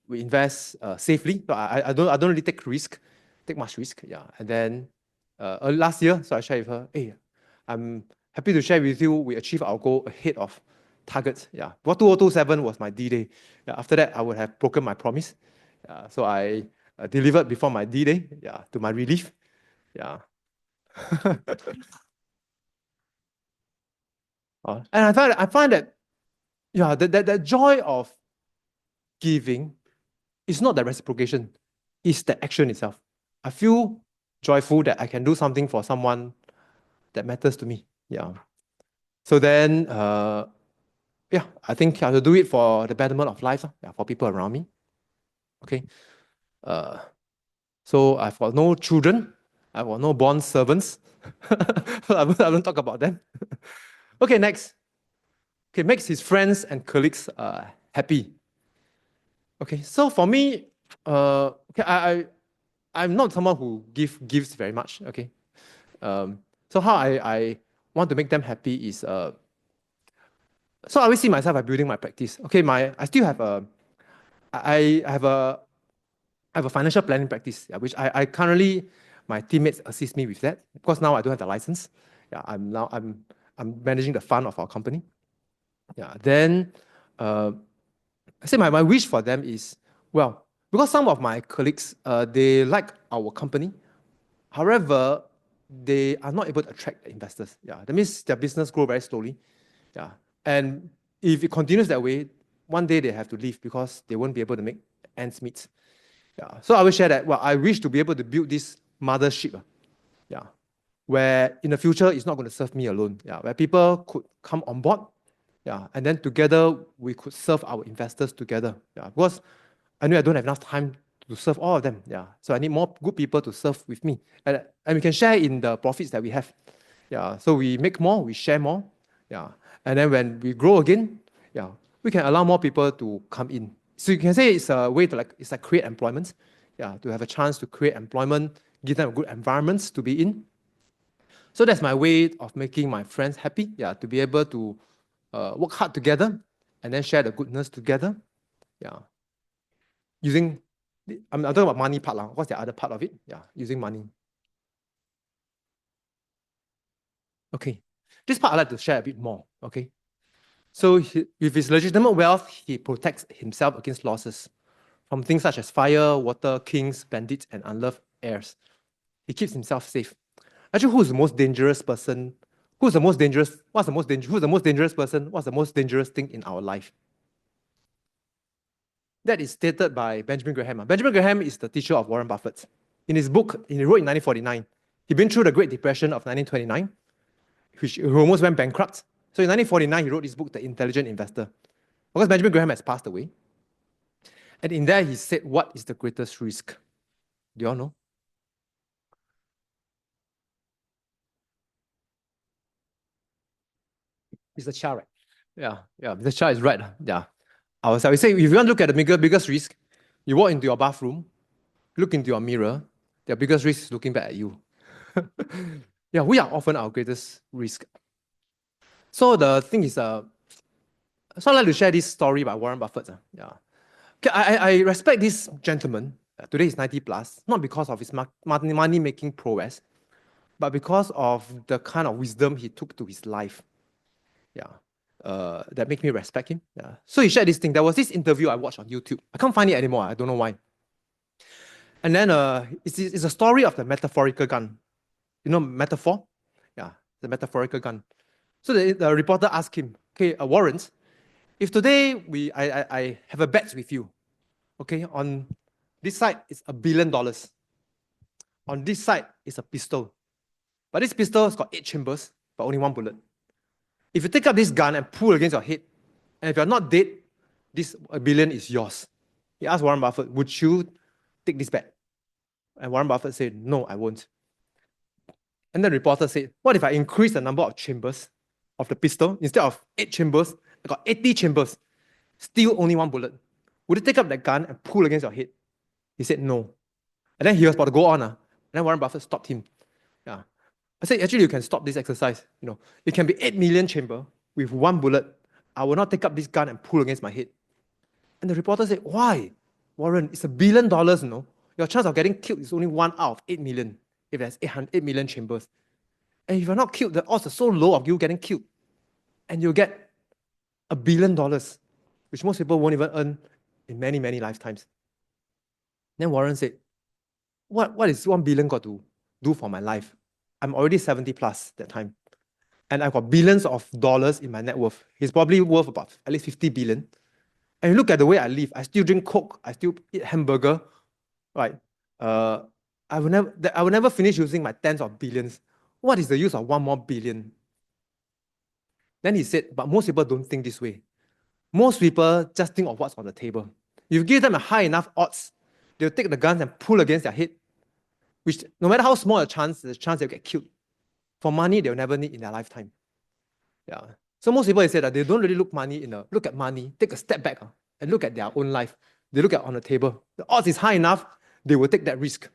we invest safely. So I don't really take much risk. And then last year, so I shared with her, hey, I'm happy to share with you, we achieved our goal ahead of targets. But 2027 was my D-Day. After that, I would have broken my promise. So I delivered before my D-Day, to my relief. And I find that that joy of giving is not the reciprocation, it's the action itself. I feel joyful that I can do something for someone that matters to me. So then, I think I will do it for the betterment of life, for people around me. Okay. So I've got no children, I've got no born servants. I won't talk about them. Okay, next. Okay, makes his friends and colleagues happy. Okay, so for me, I'm not someone who gives very much. Okay, so how I want to make them happy is so I always see myself as building my practice. Okay, I still have I have a financial planning practice, which I currently, my teammates assist me with that because now I don't have the license. I'm managing the fund of our company. Then I say my wish for them is, well, because some of my colleagues, they like our company. However, they are not able to attract investors. That means their business grow very slowly. And if it continues that way, one day they have to leave because they won't be able to make ends meet. So I will share that, well, I wish to be able to build this mothership. Where in the future, it's not going to serve me alone. Where people could come on board. And then together, we could serve our investors together. Because I know I don't have enough time to serve all of them. So I need more good people to serve with me. And we can share in the profits that we have. So we make more, we share more. And then when we grow again, we can allow more people to come in. So you can say it's a way to it's like create employment. To have a chance to create employment, give them a good environment to be in. So that's my way of making my friends happy. To be able to work hard together and then share the goodness together. Using, I'm talking about money part. What's the other part of it? Using money. Okay. This part I'd like to share a bit more. Okay. So with his legitimate wealth, he protects himself against losses from things such as fire, water, kings, bandits, and unloved heirs. He keeps himself safe. Actually, who's the most dangerous person? Who's the most dangerous? Who's the most dangerous person? What's the most dangerous thing in our life? That is stated by Benjamin Graham. Benjamin Graham is the teacher of Warren Buffett. In his book, he wrote in 1949, he'd been through the Great Depression of 1929, which he almost went bankrupt. So in 1949, he wrote this book, The Intelligent Investor. Because Benjamin Graham has passed away. And in there, he said, what is the greatest risk? Do you all know? Mr. Chia, right? Yeah, Mr. Chia is right. Yeah. I would say, if you want to look at the biggest risk, you walk into your bathroom, look into your mirror, the biggest risk is looking back at you. Yeah, we are often our greatest risk. So the thing is, so I'd like to share this story by Warren Buffett. Yeah. Okay, I respect this gentleman. Today he's 90 plus, not because of his money making prowess, but because of the kind of wisdom he took to his life. Yeah. That make me respect him. Yeah. So he shared this thing. There was this interview I watched on YouTube. I can't find it anymore. I don't know why. And then it's a story of the metaphorical gun. You know, metaphor? Yeah, the metaphorical gun. So the reporter asked him, okay, Warren, if today I have a bet with you, okay, on this side it's $1 billion. On this side is a pistol. But this pistol has got 8 chambers, but only 1 bullet. If you take up this gun and pull against your head, and if you're not dead, this $1 billion is yours. He asked Warren Buffett, would you take this bet? And Warren Buffett said, no, I won't. And the reporter said, what if I increase the number of chambers of the pistol? Instead of 8 chambers, I got 80 chambers, still only 1 bullet. Would you take up that gun and pull against your head? He said, no. And then he was about to go on. And then Warren Buffett stopped him. Yeah. I said, actually, you can stop this exercise. You know, it can be 8 million chamber with 1 bullet. I will not take up this gun and pull against my head. And the reporter said, why? Warren, it's $1 billion, you know. Your chance of getting killed is only 1 out of 8 million if there's 8 million chambers. And if you're not killed, the odds are so low of you getting killed. And you'll get $1 billion, which most people won't even earn in many, many lifetimes. Then Warren said, what is 1 billion got to do for my life? I'm already 70 plus that time. And I've got billions of dollars in my net worth. He's probably worth about at least 50 billion. And you look at the way I live, I still drink Coke, I still eat hamburger, right? I will never finish using my tens of billions. What is the use of 1 more billion? Then he said, but most people don't think this way. Most people just think of what's on the table. You give them a high enough odds, they'll take the guns and pull against their head, which no matter how small the chance they'll get killed. For money, they'll never need in their lifetime. Yeah. So most people say that they don't really look at money, take a step back and look at their own life. They look at on the table. The odds is high enough, they will take that risk.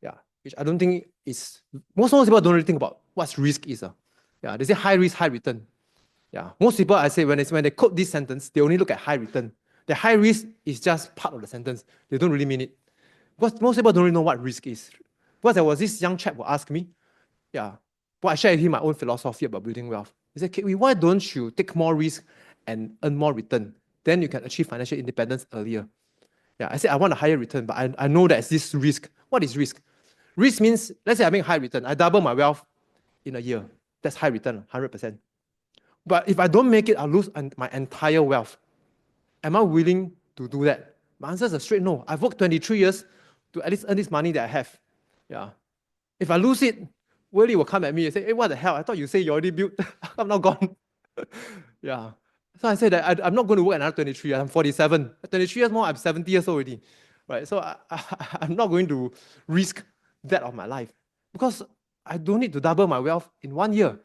Yeah. Which I don't think is, most people don't really think about what risk is. Yeah. They say high risk, high return. Yeah. Most people, I say, when they quote this sentence, they only look at high return. The high risk is just part of the sentence. They don't really mean it. Because most people don't really know what risk is. Because there was this young chap who asked me, yeah, well, I shared with him my own philosophy about building wealth. He said, Kek Wee, why don't you take more risk and earn more return? Then you can achieve financial independence earlier. Yeah, I said, I want a higher return, but I know there's this risk. What is risk? Risk means, let's say I make high return. I double my wealth in a year. That's high return, 100%. But if I don't make it, I'll lose my entire wealth. Am I willing to do that? My answer is a straight no. I've worked 23 years to at least earn this money that I have. Yeah. If I lose it, Willie will come at me and say, hey, what the hell? I thought you said you already built. I'm not gone. Yeah. So I said that I'm not going to work another 23 years. I'm 47. 23 years more, I'm 70 years old already. Right? So I'm not going to risk that of my life because I don't need to double my wealth in 1 year.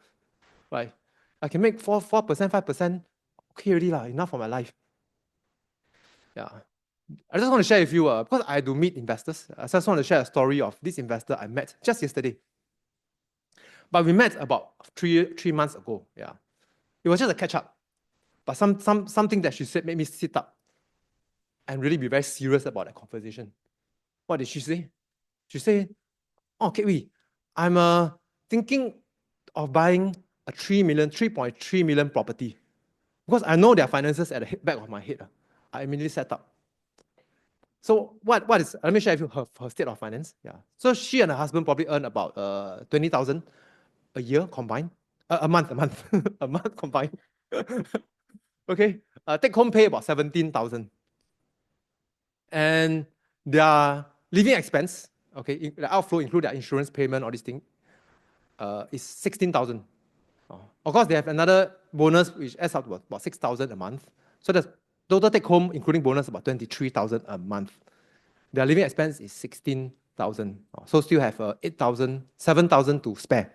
Right? I can make 4%, 5%. Okay already, enough for my life. Yeah. I just want to share with you, because I do meet investors, I just want to share a story of this investor I met just yesterday. But we met about three months ago. Yeah. It was just a catch-up. But something that she said made me sit up and really be very serious about that conversation. What did she say? She said, oh, Kek Wee, I'm thinking of buying a 3.3 million property. Because I know their finances at the back of my head. I immediately set up. So what is, let me share with you her state of finance. Yeah. So she and her husband probably earn about 20,000 a year combined. A month, a month combined. Okay. Take home pay about 17,000. And their living expense, okay, the outflow include their insurance payment, all these things, is 16,000. Of course, they have another bonus which adds up to about 6,000 a month. So the total take home, including bonus, about 23,000 a month. Their living expense is 16,000. 3,000. So still have 8,000, 7,000 to spare.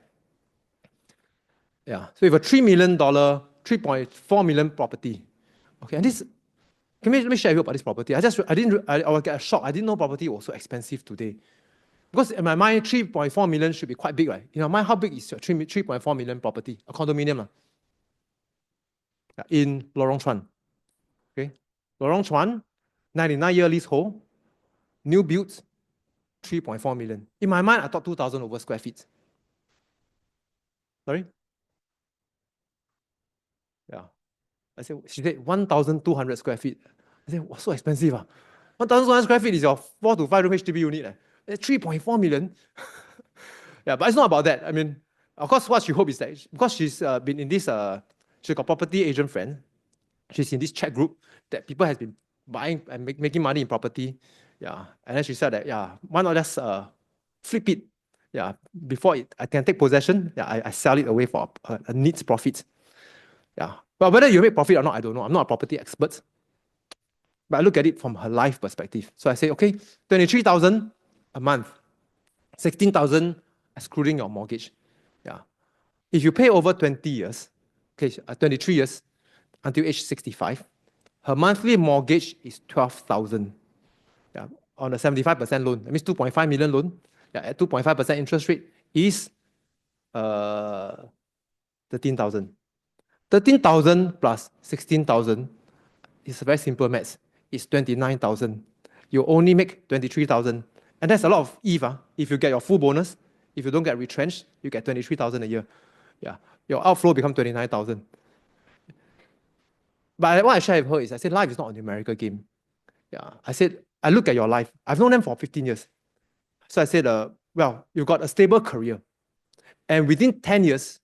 Yeah. So you have a $3 million, 3.4 million property. Okay, and this, let me share with you about this property. I will get a shock. I didn't know property was so expensive today. Because in my mind, 3.4 million should be quite big, right? In your mind, how big is your 3.4 million property? A condominium in Lorong Chuan. Okay, Lorong Chuan, 99-year leasehold, new built, 3.4 million. In my mind, I thought 2,000 over square feet. Sorry? Yeah. She said 1,200 square feet. I said, what's so expensive? 1,200 square feet is your 4 to 5 room HDB unit. 3.4 million. Yeah, but it's not about that. I mean, of course, what she hopes is that because she's been in this, she's got property agent friend. She's in this chat group that people has been buying and making money in property. Yeah, and then she said that, yeah, why not just flip it? Yeah, before I can take possession, yeah, I sell it away for a neat profit. Yeah, but whether you make profit or not, I don't know. I'm not a property expert. But I look at it from her life perspective. So I say, okay, 23,000 a month, 16,000 excluding your mortgage. Yeah. If you pay over 20 years, okay, 23 years until age 65, her monthly mortgage is 12,000. Yeah, on a 75% loan. That means 2.5 million loan. Yeah, at 2.5% interest rate is 13,000. 13,000 plus 16,000 is a very simple maths. It's 29,000. You only make 23,000. And that's a lot of if. If you get your full bonus, if you don't get retrenched, you get 23,000 a year. Yeah, your outflow becomes 29,000. But what I share with her is, I said, life is not a numerical game. Yeah, I said, I look at your life. I've known them for 15 years. So I said, well, you've got a stable career. And within 10 years,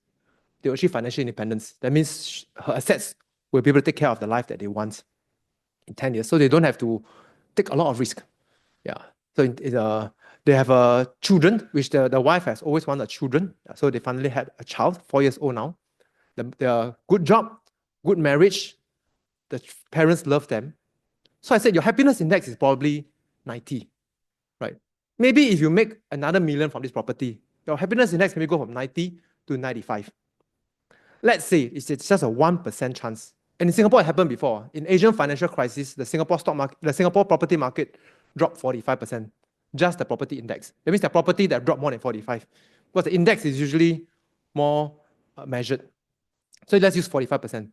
they'll achieve financial independence. That means her assets will be able to take care of the life that they want in 10 years. So they don't have to take a lot of risk. Yeah. So they have children, which the wife has always wanted children. So they finally had a child, 4 years old now. The good job, good marriage. The parents love them. So I said, your happiness index is probably 90, right? Maybe if you make another million from this property, your happiness index can go from 90 to 95. Let's say it's just a 1% chance. And in Singapore, it happened before. In Asian financial crisis, the Singapore stock market, the Singapore property market dropped 45%. Just the property index. That means the property that dropped more than 45. Because the index is usually more measured. So let's use 45%.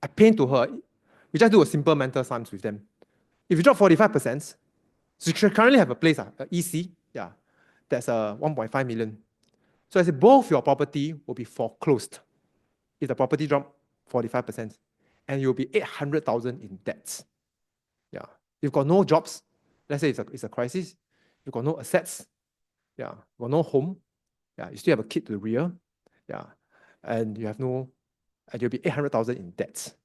I paint to her. We just do a simple mental sums with them. If you drop 45%, so you currently have a place, an EC, yeah, that's 1.5 million. So I said both your property will be foreclosed if the property drop 45%, and you'll be 800,000 in debts. Yeah, you've got no jobs. Let's say it's a crisis. You've got no assets. Yeah, you've got no home. Yeah, you still have a kid to rear. Yeah, and you have no, and you'll be 800,000 in debts.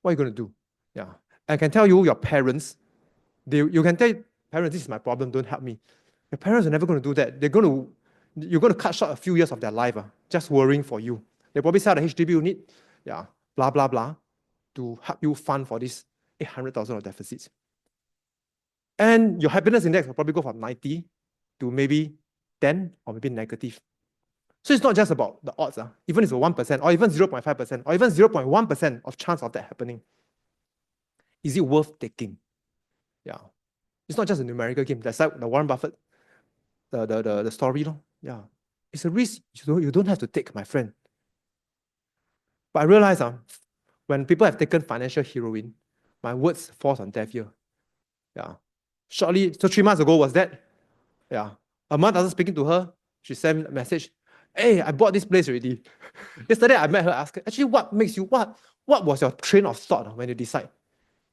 What are you going to do? Yeah, I can tell you, your parents, you can tell parents, this is my problem, don't help me. Your parents are never going to do that. You're going to cut short a few years of their life, just worrying for you. They probably sell the HDB unit, yeah, blah, blah, blah, to help you fund for this 800,000 of deficits. And your happiness index will probably go from 90 to maybe 10 or maybe negative. So it's not just about the odds, even if it's 1% or even 0.5% or even 0.1% of chance of that happening. Is it worth taking? Yeah. It's not just a numerical game. That's like the Warren Buffett, the story. Yeah. It's a risk you don't have to take, my friend. But I realize when people have taken financial heroin, my words fall on deaf ear. Yeah. Shortly, so 3 months ago was that. Yeah. A month after speaking to her, she sent a message. Hey, I bought this place already. Yesterday I met her, asked her, actually, what was your train of thought when you decide?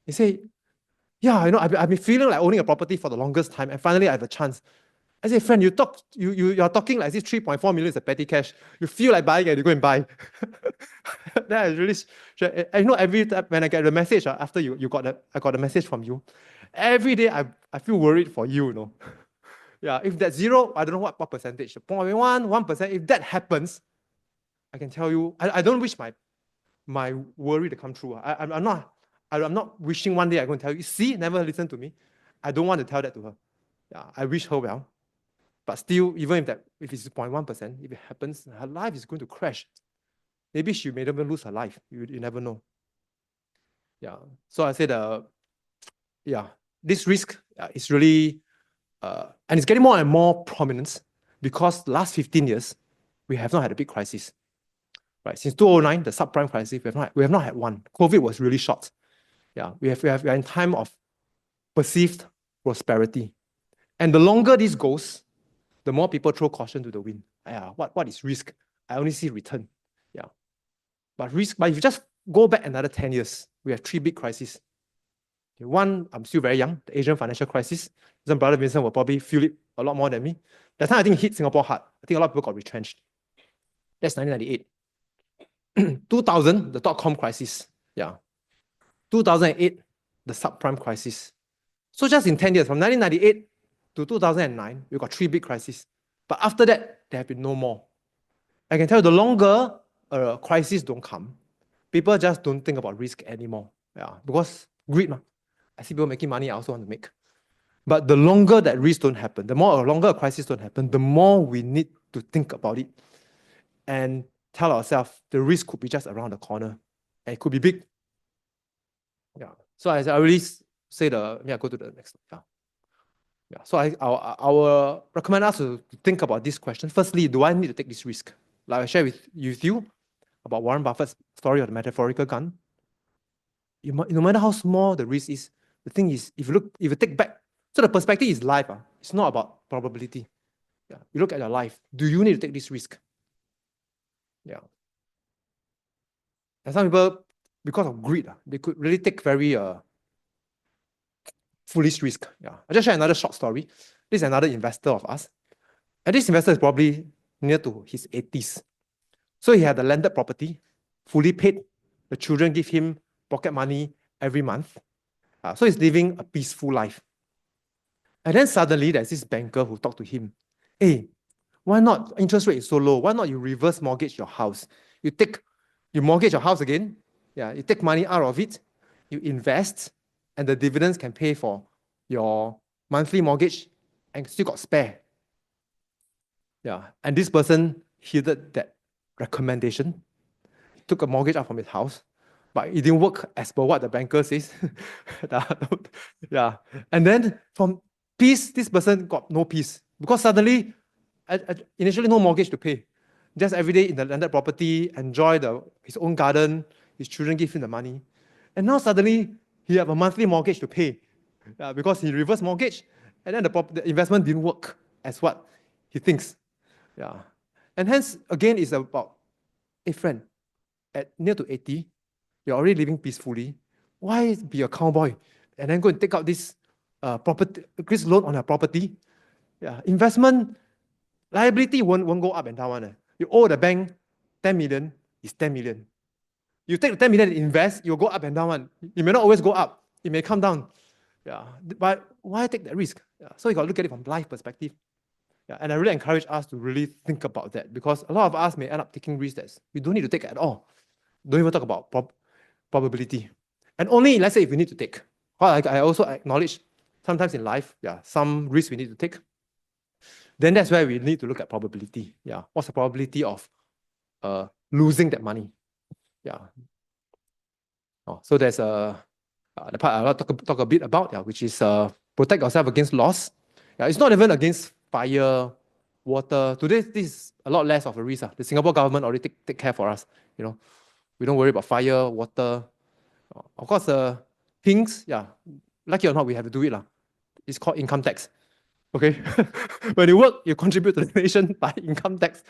He said, yeah, I've been feeling like owning a property for the longest time, and finally I have a chance. I said, friend, you're talking like this 3.4 million is a petty cash. You feel like buying and you go and buy. That is really, every time when I get the message after I got a message from you, every day I feel worried for you, Yeah, if that's zero, I don't know what percentage, 0.1%, 1%, if that happens, I can tell you, I don't wish my worry to come true. I'm not wishing one day I'm going to tell you, see, never listen to me. I don't want to tell that to her. Yeah, I wish her well. But still, even if it's 0.1%, if it happens, her life is going to crash. Maybe she may even lose her life. You never know. Yeah. So I said, yeah, this risk is really, and it's getting more and more prominent because the last 15 years, we have not had a big crisis. Right? Since 2009, the subprime crisis, we have not had one. COVID was really short. Yeah, we are in time of perceived prosperity. And the longer this goes, the more people throw caution to the wind. Yeah, what is risk? I only see return. Yeah. But if you just go back another 10 years, we have 3 big crises. Okay, one, I'm still very young, the Asian financial crisis. Some brother Vincent will probably feel it a lot more than me. That time I think it hit Singapore hard. I think a lot of people got retrenched. That's 1998. 2000, the dot-com crisis. Yeah. 2008, the subprime crisis. So just in 10 years, from 1998 to 2009, we got 3 big crises. But after that, there have been no more. I can tell you, the longer a crisis don't come, people just don't think about risk anymore. Yeah, because greed. I see people making money, I also want to make. But the longer that risk don't happen, the longer a crisis don't happen, the more we need to think about it and tell ourselves the risk could be just around the corner and it could be big. Yeah. So I really say go to the next. Yeah. So I will recommend us to think about this question. Firstly, do I need to take this risk? Like I shared with you about Warren Buffett's story of the metaphorical gun. No matter how small the risk is, the thing is, if you take back, so the perspective is life. It's not about probability. Yeah. You look at your life. Do you need to take this risk? Yeah. And some people, because of greed, they could really take very foolish risk. Yeah. I'll just share another short story. This is another investor of us. And this investor is probably near to his 80s. So he had a landed property, fully paid. The children give him pocket money every month. So he's living a peaceful life. And then suddenly there's this banker who talked to him. Hey, why not? Interest rate is so low. Why not you reverse mortgage your house? You mortgage your house again. Yeah, you take money out of it. You invest, and the dividends can pay for your monthly mortgage and still got spare. Yeah, and this person heeded that recommendation, took a mortgage out from his house, but it didn't work as per what the banker says. Yeah, and then from peace, this person got no peace because suddenly, initially no mortgage to pay. Just every day in the landed property, enjoy his own garden, his children give him the money. And now suddenly, he have a monthly mortgage to pay because he reversed mortgage, and then the investment didn't work as what he thinks. Yeah. And hence, again, it's about, hey friend, at near to 80, you're already living peacefully. Why be a cowboy and then go and take out this loan on a property? Yeah. Investment liability won't go up and down. You owe the bank 10 million, it's 10 million. You take the 10 million and invest, you'll go up and down. It may not always go up, it may come down. Yeah. But why take that risk? Yeah. So you got to look at it from life perspective. Yeah. And I really encourage us to really think about that because a lot of us may end up taking risks that we don't need to take at all. Don't even talk about probability. And only, let's say, if we need to take. Well, I also acknowledge sometimes in life, some risks we need to take. Then that's where we need to look at probability. Yeah. What's the probability of losing that money? Yeah. So there's the part I'll talk a bit about, which is protect yourself against loss. Yeah, it's not even against fire, water. Today, this is a lot less of a risk. The Singapore government already take care for us. We don't worry about fire, water. Of course, things, like it or not, we have to do it. It's called income tax. Okay, when you work, you contribute to the nation by income tax.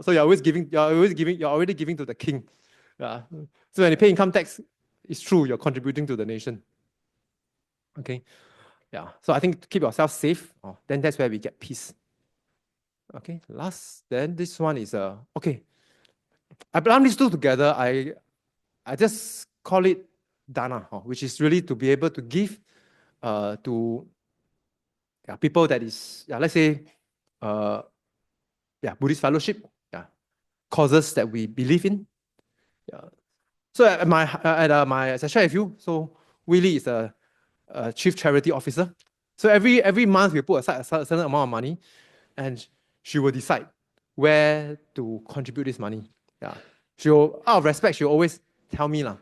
So you're already giving to the king. Yeah. So when you pay income tax, it's true, you're contributing to the nation. Okay. Yeah. So I think to keep yourself safe, then that's where we get peace. Okay. Then this one is okay. I lump these two together. I just call it Dhamma, which is really to be able to give to people that is, let's say, Buddhist fellowship, causes that we believe in. Yeah. So as I share with you, so Willie is a chief charity officer. So every month we put aside a certain amount of money, and she will decide where to contribute this money. Yeah. She'll, out of respect, she'll always tell me, but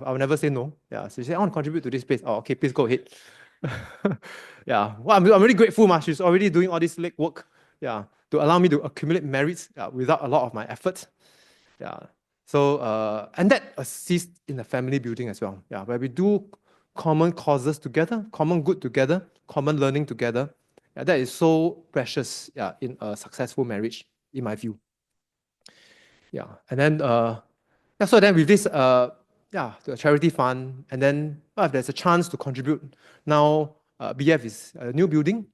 I'll never say no. Yeah. So she said, I want to contribute to this place. Oh, okay, please go ahead. Yeah. Well, I'm really grateful. She's already doing all this legwork, yeah, to allow me to accumulate merits, without a lot of my effort. Yeah. So, and that assists in the family building as well. Yeah, where we do common causes together, common good together, common learning together. Yeah, that is so precious, yeah, in a successful marriage, in my view. Yeah, and then so then with this the charity fund, and then if there's a chance to contribute, now BF is a new building.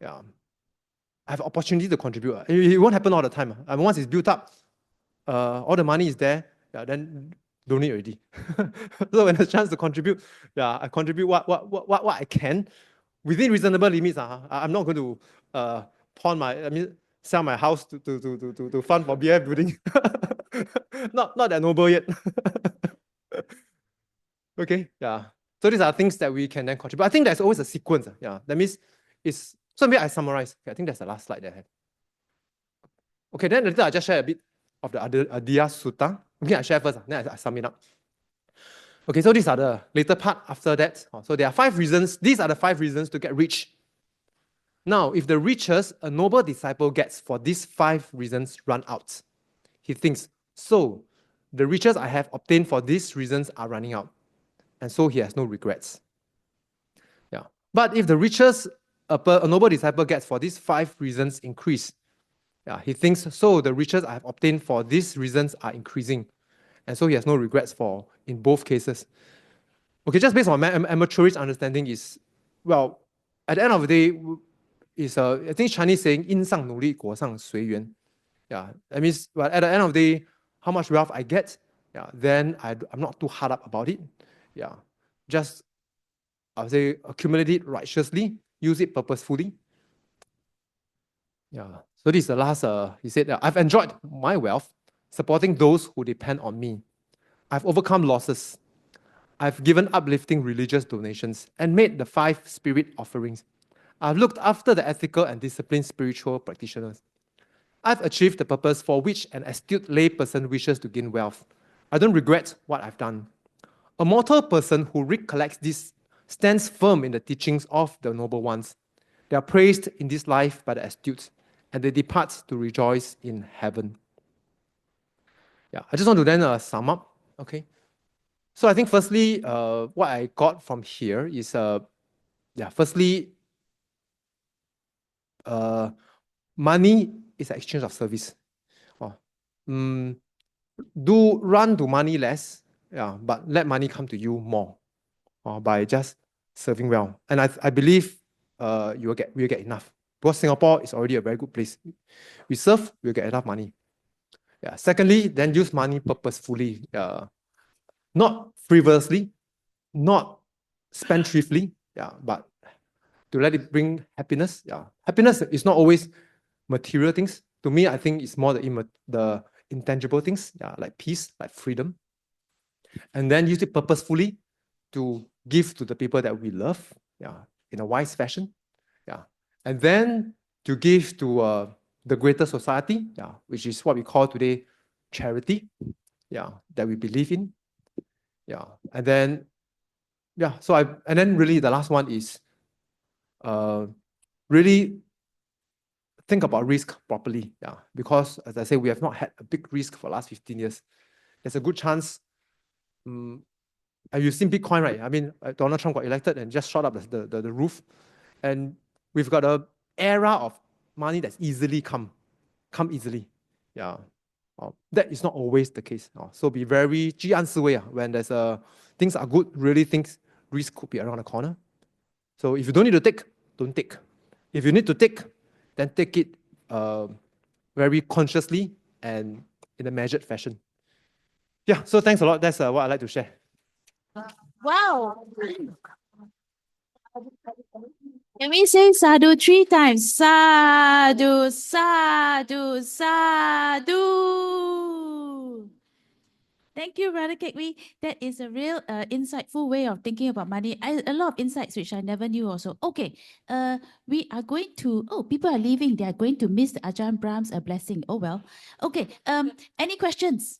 Yeah, I have opportunity to contribute. It won't happen all the time. Once it's built up, all the money is there, yeah, then don't need already. So when there's a chance to contribute, yeah, I contribute what I can within reasonable limits. I'm not going to sell my house to fund for BF building. Not that noble yet. Okay, yeah. So these are things that we can then contribute. I think there's always a sequence. Yeah, that means it's so maybe I summarize. Okay, I think that's the last slide that I have. Okay, then later I just share a bit of the Adya Sutta. Okay, I share first, then I sum it up. Okay, so these are the later part after that. So there are 5 reasons. These are the 5 reasons to get rich. Now, if the riches a noble disciple gets for these 5 reasons run out, he thinks, so the riches I have obtained for these reasons are running out. And so he has no regrets. Yeah. But if the riches a noble disciple gets for these 5 reasons increase, yeah, he thinks, so the riches I have obtained for these reasons are increasing. And so he has no regrets in both cases. Okay, just based on my amateurish understanding is, well, at the end of the day, I think Chinese saying, 因上努力,果上随缘. Yeah, that means, well, at the end of the day, how much wealth I get, yeah, then I'm not too hard up about it. Yeah, just, I would say, accumulate it righteously, use it purposefully. Yeah, so this is the last, he said, I've enjoyed my wealth, supporting those who depend on me. I've overcome losses. I've given uplifting religious donations and made the 5 spirit offerings. I've looked after the ethical and disciplined spiritual practitioners. I've achieved the purpose for which an astute lay person wishes to gain wealth. I don't regret what I've done. A mortal person who recollects this stands firm in the teachings of the noble ones. They are praised in this life by the astute, and they depart to rejoice in heaven. Yeah, I just want to then sum up. Okay. So I think firstly, what I got from here is, firstly, money is an exchange of service. Do run to money less, yeah, but let money come to you more, by just serving well. And I believe you will get enough. Because Singapore is already a very good place. We serve, we'll get enough money. Yeah. Secondly, then use money purposefully. Not frivolously, not spendthriftly, yeah, but to let it bring happiness. Yeah. Happiness is not always material things. To me, I think it's more the intangible things, yeah, like peace, like freedom. And then use it purposefully to give to the people that we love, yeah, in a wise fashion. Yeah. And then to give to the greater society, yeah, which is what we call today charity, yeah, that we believe in. Yeah. And then, yeah, and then really the last one is really think about risk properly. Yeah. Because as I say, we have not had a big risk for the last 15 years. There's a good chance. And you've seen Bitcoin, right? I mean, Donald Trump got elected and just shot up the roof. And we've got an era of money that's easily come easily. Yeah. That is not always the case. So be very 居安思危, when there's things are good, really think risk could be around the corner. So if you don't need to take, don't take. If you need to take, then take it very consciously and in a measured fashion. Yeah, so thanks a lot. That's what I'd like to share. Wow. Can we say sadhu 3 times? Sadhu, sadhu, sadhu. Thank you, Brother Kek Wee. That is a real insightful way of thinking about money. A lot of insights which I never knew also. Okay, we are going to, oh, people are leaving. They are going to miss the Ajahn Brahm's blessing. Oh, well. Okay, any questions?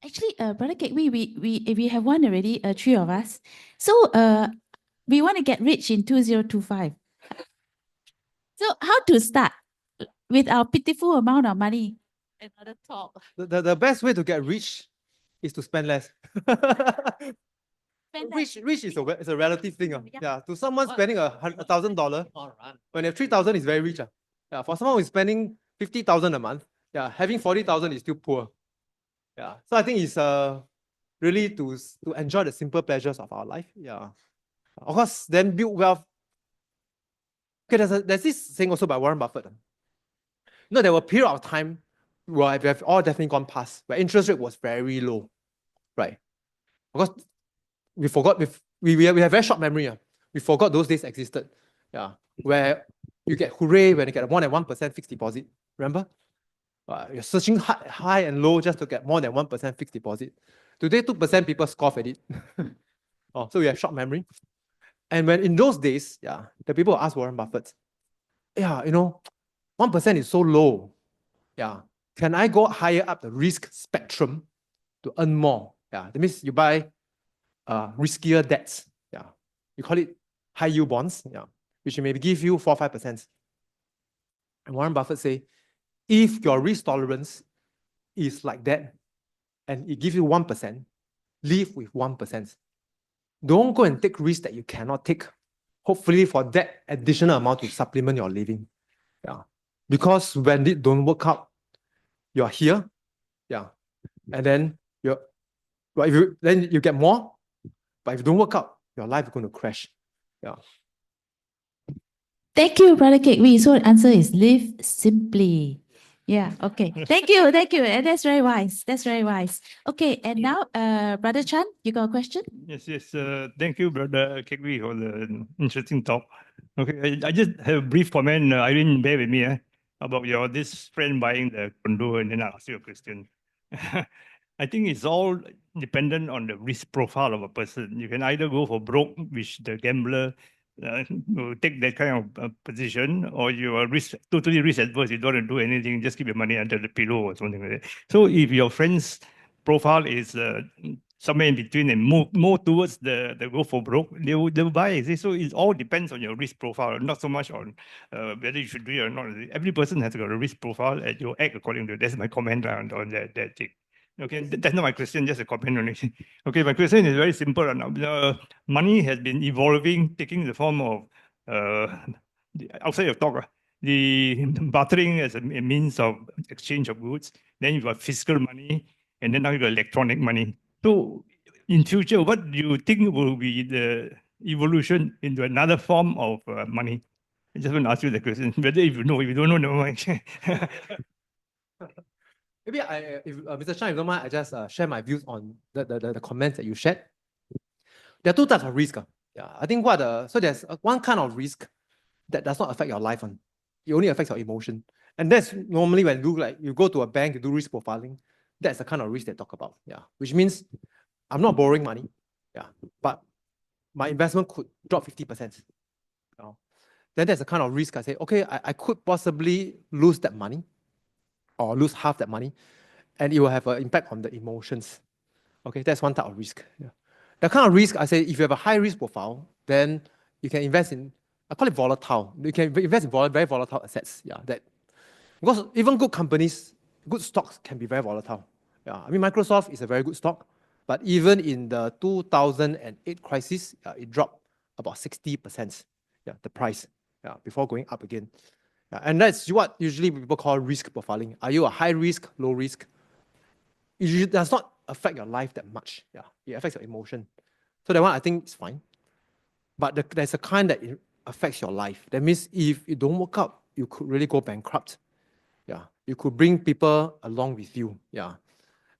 Actually, Brother Kek Wee, we have one already, three of us. So we want to get rich in 2025. So how to start with our pitiful amount of money? Another talk. The best way to get rich is to spend less. Rich is a relative thing. Yeah. To someone spending $1,000, when you have 3,000 is very rich. Yeah. For someone who is spending 50,000 a month, yeah, having 40,000 is still poor. Yeah. So I think it's really to enjoy the simple pleasures of our life. Yeah. Of course, then build wealth. Okay, there's this saying also by Warren Buffett. You know, there were a period of time where we have all definitely gone past, where interest rate was very low, right? Because we forgot, we have very short memory. We forgot those days existed. Yeah, where you get hooray when you get more than 1% fixed deposit. Remember? You're searching high and low just to get more than 1% fixed deposit. Today, 2% people scoff at it. So we have short memory. And when in those days, yeah, the people ask Warren Buffett, yeah, you know, 1% is so low. Yeah, can I go higher up the risk spectrum to earn more? Yeah, that means you buy riskier debts. Yeah, you call it high yield bonds. Yeah, which maybe give you 4-5%. And Warren Buffett say, if your risk tolerance is like that, and it gives you 1%, live with 1%. Don't go and take risks that you cannot take. Hopefully, for that additional amount to supplement your living. Yeah, because when it don't work out, you're here. Yeah, and then then you get more. But if it don't work out, your life is going to crash. Yeah. Thank you, Brother Kek Wee. So the answer is live simply. Yeah, okay. Thank you. And that's very wise. That's very wise. Okay, and now, Brother Chan, you got a question? Yes. Thank you, Brother Kek Wee, for the interesting talk. Okay, I just have a brief comment. Irene, bear with me, about this friend buying the condo, and then I'll ask you a question. I think it's all dependent on the risk profile of a person. You can either go for broke, which the gambler will take that kind of position, or you are totally risk adverse. You don't want to do anything, just keep your money under the pillow or something like that. So if your friend's profile is somewhere in between and more towards the go for broke, they will buy. So it all depends on your risk profile, not so much on whether you should do it or not. Every person has got a risk profile, and you act according to it. That's my comment on that thing. Okay, that's not my question, just a comment on it. Okay, my question is very simple. Money has been evolving, taking the form of, outside of talk, the bartering as a means of exchange of goods. Then you've got fiscal money, and then now you've got electronic money. So in future, what do you think will be the evolution into another form of money? I just want to ask you the question. Whether if you know, if you don't know, never mind. Maybe if Mr. Chan, if you don't mind, I just share my views on the comments that you shared. There are two types of risk. Yeah, I think so there's one kind of risk that does not affect your life. It only affects your emotion. And that's normally when you go to a bank, you do risk profiling. That's the kind of risk they talk about. Yeah, which means I'm not borrowing money. Yeah, but my investment could drop 50%. You know? Then there's a kind of risk I say, okay, I could possibly lose that money, or lose half that money, and it will have an impact on the emotions. Okay, that's one type of risk. Yeah. The kind of risk I say, if you have a high risk profile, then you can invest in, I call it volatile. You can invest in very volatile assets. Yeah, because even good companies, good stocks can be very volatile. Yeah, I mean Microsoft is a very good stock, but even in the 2008 crisis, it dropped about 60%. Yeah, the price. Yeah, before going up again. Yeah, and that's what usually people call risk profiling. Are you a high risk, low risk? It does not affect your life that much. Yeah, it affects your emotion. So that one I think is fine. But there's a kind that it affects your life. That means if it don't work out, you could really go bankrupt. Yeah, you could bring people along with you. Yeah,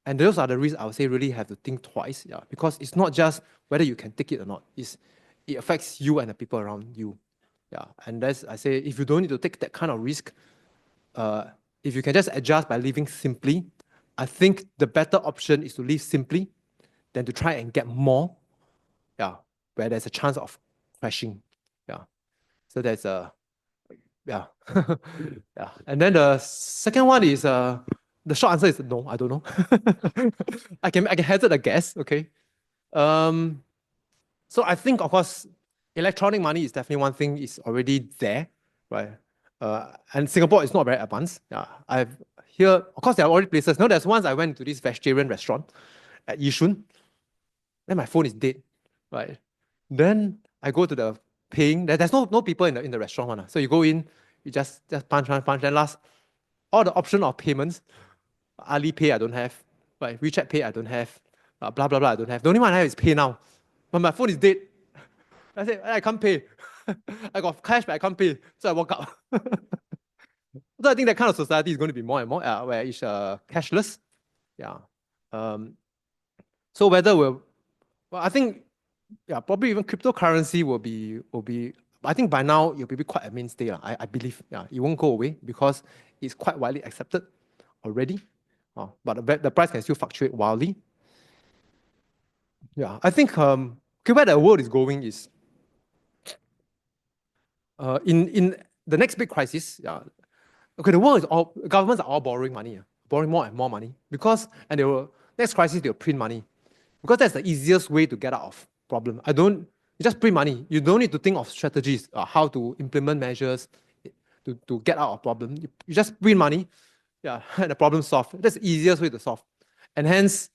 and those are the risks I would say really have to think twice. Yeah, because it's not just whether you can take it or not. It affects you and the people around you. Yeah, and that's I say if you don't need to take that kind of risk, if you can just adjust by living simply, I think the better option is to live simply than to try and get more, yeah, where there's a chance of crashing. Yeah. So that's yeah. Yeah. And then the second one is the short answer is no, I don't know. I can hazard a guess, okay. So I think, of course, electronic money is definitely one thing, is already there, right? And Singapore is not very advanced. Yeah, I've here, of course, there are already places. No, there's once I went to this vegetarian restaurant at Yishun. Then my phone is dead, right? Then I go to the paying. There's no people in the restaurant one. So you go in, you just punch. Then last, all the option of payments, Alipay I don't have, right? WeChat Pay I don't have, blah blah blah I don't have. The only one I have is Pay Now, but my phone is dead. I said I can't pay. I got cash but I can't pay, so I walk out. So I think that kind of society is going to be more and more where it's cashless. Yeah. So whether well, I think, yeah, probably even cryptocurrency will be. I think by now it'll be quite a mainstay. I believe. Yeah, it won't go away because it's quite widely accepted already. But the price can still fluctuate wildly. Yeah, I think where the world is going is in the next big crisis. Yeah, okay, the world is all, governments are all borrowing money, borrowing more and more money because, and they will, next crisis they'll print money because that's the easiest way to get out of problem. You just print money. You don't need to think of strategies, how to implement measures to get out of problem. You just print money, yeah, and the problem solved. That's the easiest way to solve. And hence,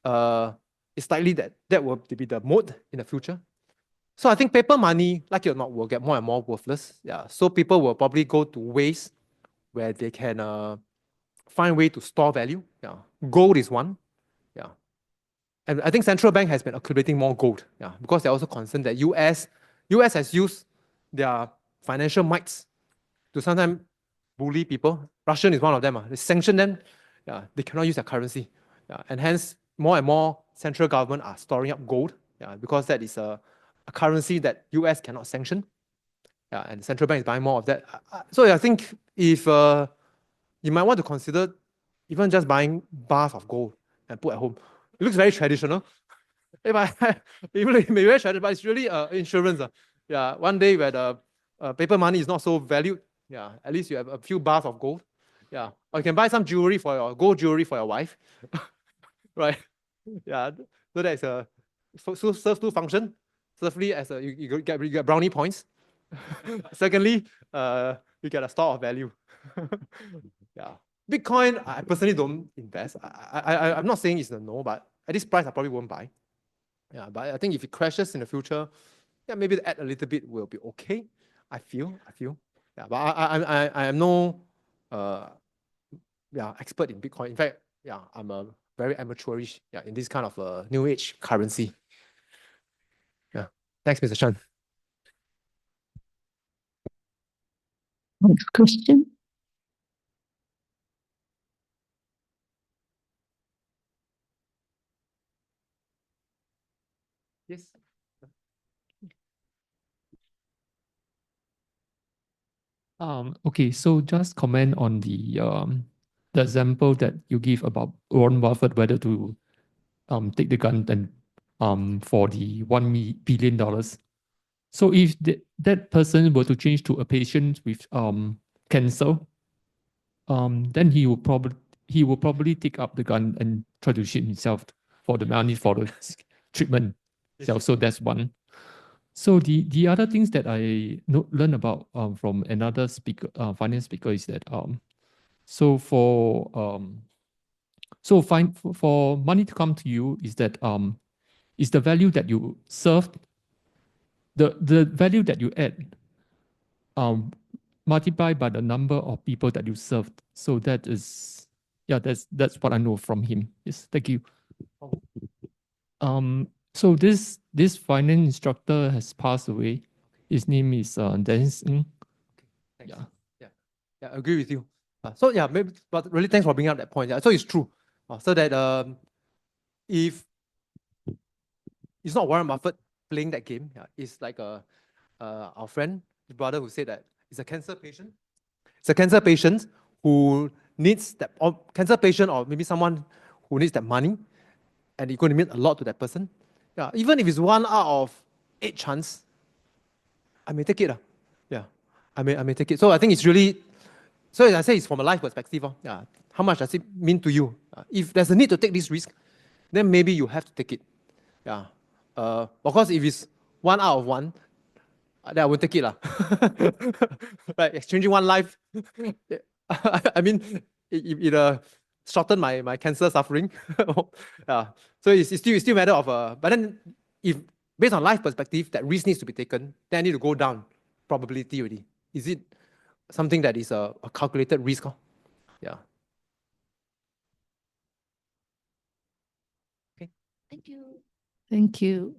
it's likely that will be the mode in the future. So I think paper money, like it or not, will get more and more worthless. Yeah. So people will probably go to ways where they can find a way to store value. Yeah. Gold is one. Yeah. And I think central bank has been accumulating more gold. Yeah. Because they're also concerned that US has used their financial mights to sometimes bully people. Russian is one of them. They sanction them. Yeah. They cannot use their currency. Yeah. And hence, more and more central government are storing up gold. Yeah. Because that is a currency that US cannot sanction. Yeah, and the central bank is buying more of that. So I think if you might want to consider even just buying bars of gold and put at home. It looks very traditional. Even it may be very traditional, but it's really insurance. Yeah, one day where the paper money is not so valued, yeah, at least you have a few bars of gold. Yeah, or you can buy some jewelry for your gold jewelry for your wife, right? Yeah, so that's serves two functions. Firstly, as you get brownie points. Secondly, you get a store of value. Yeah, Bitcoin, I personally don't invest. I'm not saying it's a no, but at this price, I probably won't buy. Yeah, but I think if it crashes in the future, yeah, maybe add a little bit will be okay. I feel. Yeah, but I am no expert in Bitcoin. In fact, yeah, I'm a very amateurish in this kind of new age currency. Yeah. Thanks, Mr. Chan. Next question. Yes. Okay, so just comment on the example that you give about Warren Buffett, whether to take the gun and for the $1 billion. So if that person were to change to a patient with cancer, then he will probably take up the gun and try to shoot himself for the money for the treatment. So that's one. So the other things that I learned about from another speaker, finance speaker, is that so for money to come to you is that is the value that you served, the value that you add multiplied by the number of people that you served. So that is, yeah, that's what I know from him. Yes, thank you. So this finance instructor has passed away. His name is Dennis Ng. Okay, yeah, I agree with you. So yeah, maybe, but really thanks for bringing up that point. Yeah, so it's true. So that if it's not Warren Buffett playing that game, yeah, it's like our friend, his brother, who said that it's a cancer patient. It's a cancer patient who needs that, or cancer patient, or maybe someone who needs that money, and it's going to mean a lot to that person. Yeah, even if it's 1 out of 8 chance, I may take it. Yeah, I may take it. So I think it's really, so as I say, it's from a life perspective. Yeah, how much does it mean to you? If there's a need to take this risk, then maybe you have to take it. Yeah. Of course, if it's 1 out of 1, then I won't take it. Right, exchanging one life. I mean, it shorten my cancer suffering. Yeah. So it's still a matter of, but then if based on life perspective, that risk needs to be taken, then I need to go down probability already. Is it something that is a calculated risk? Yeah. Thank you. Thank you.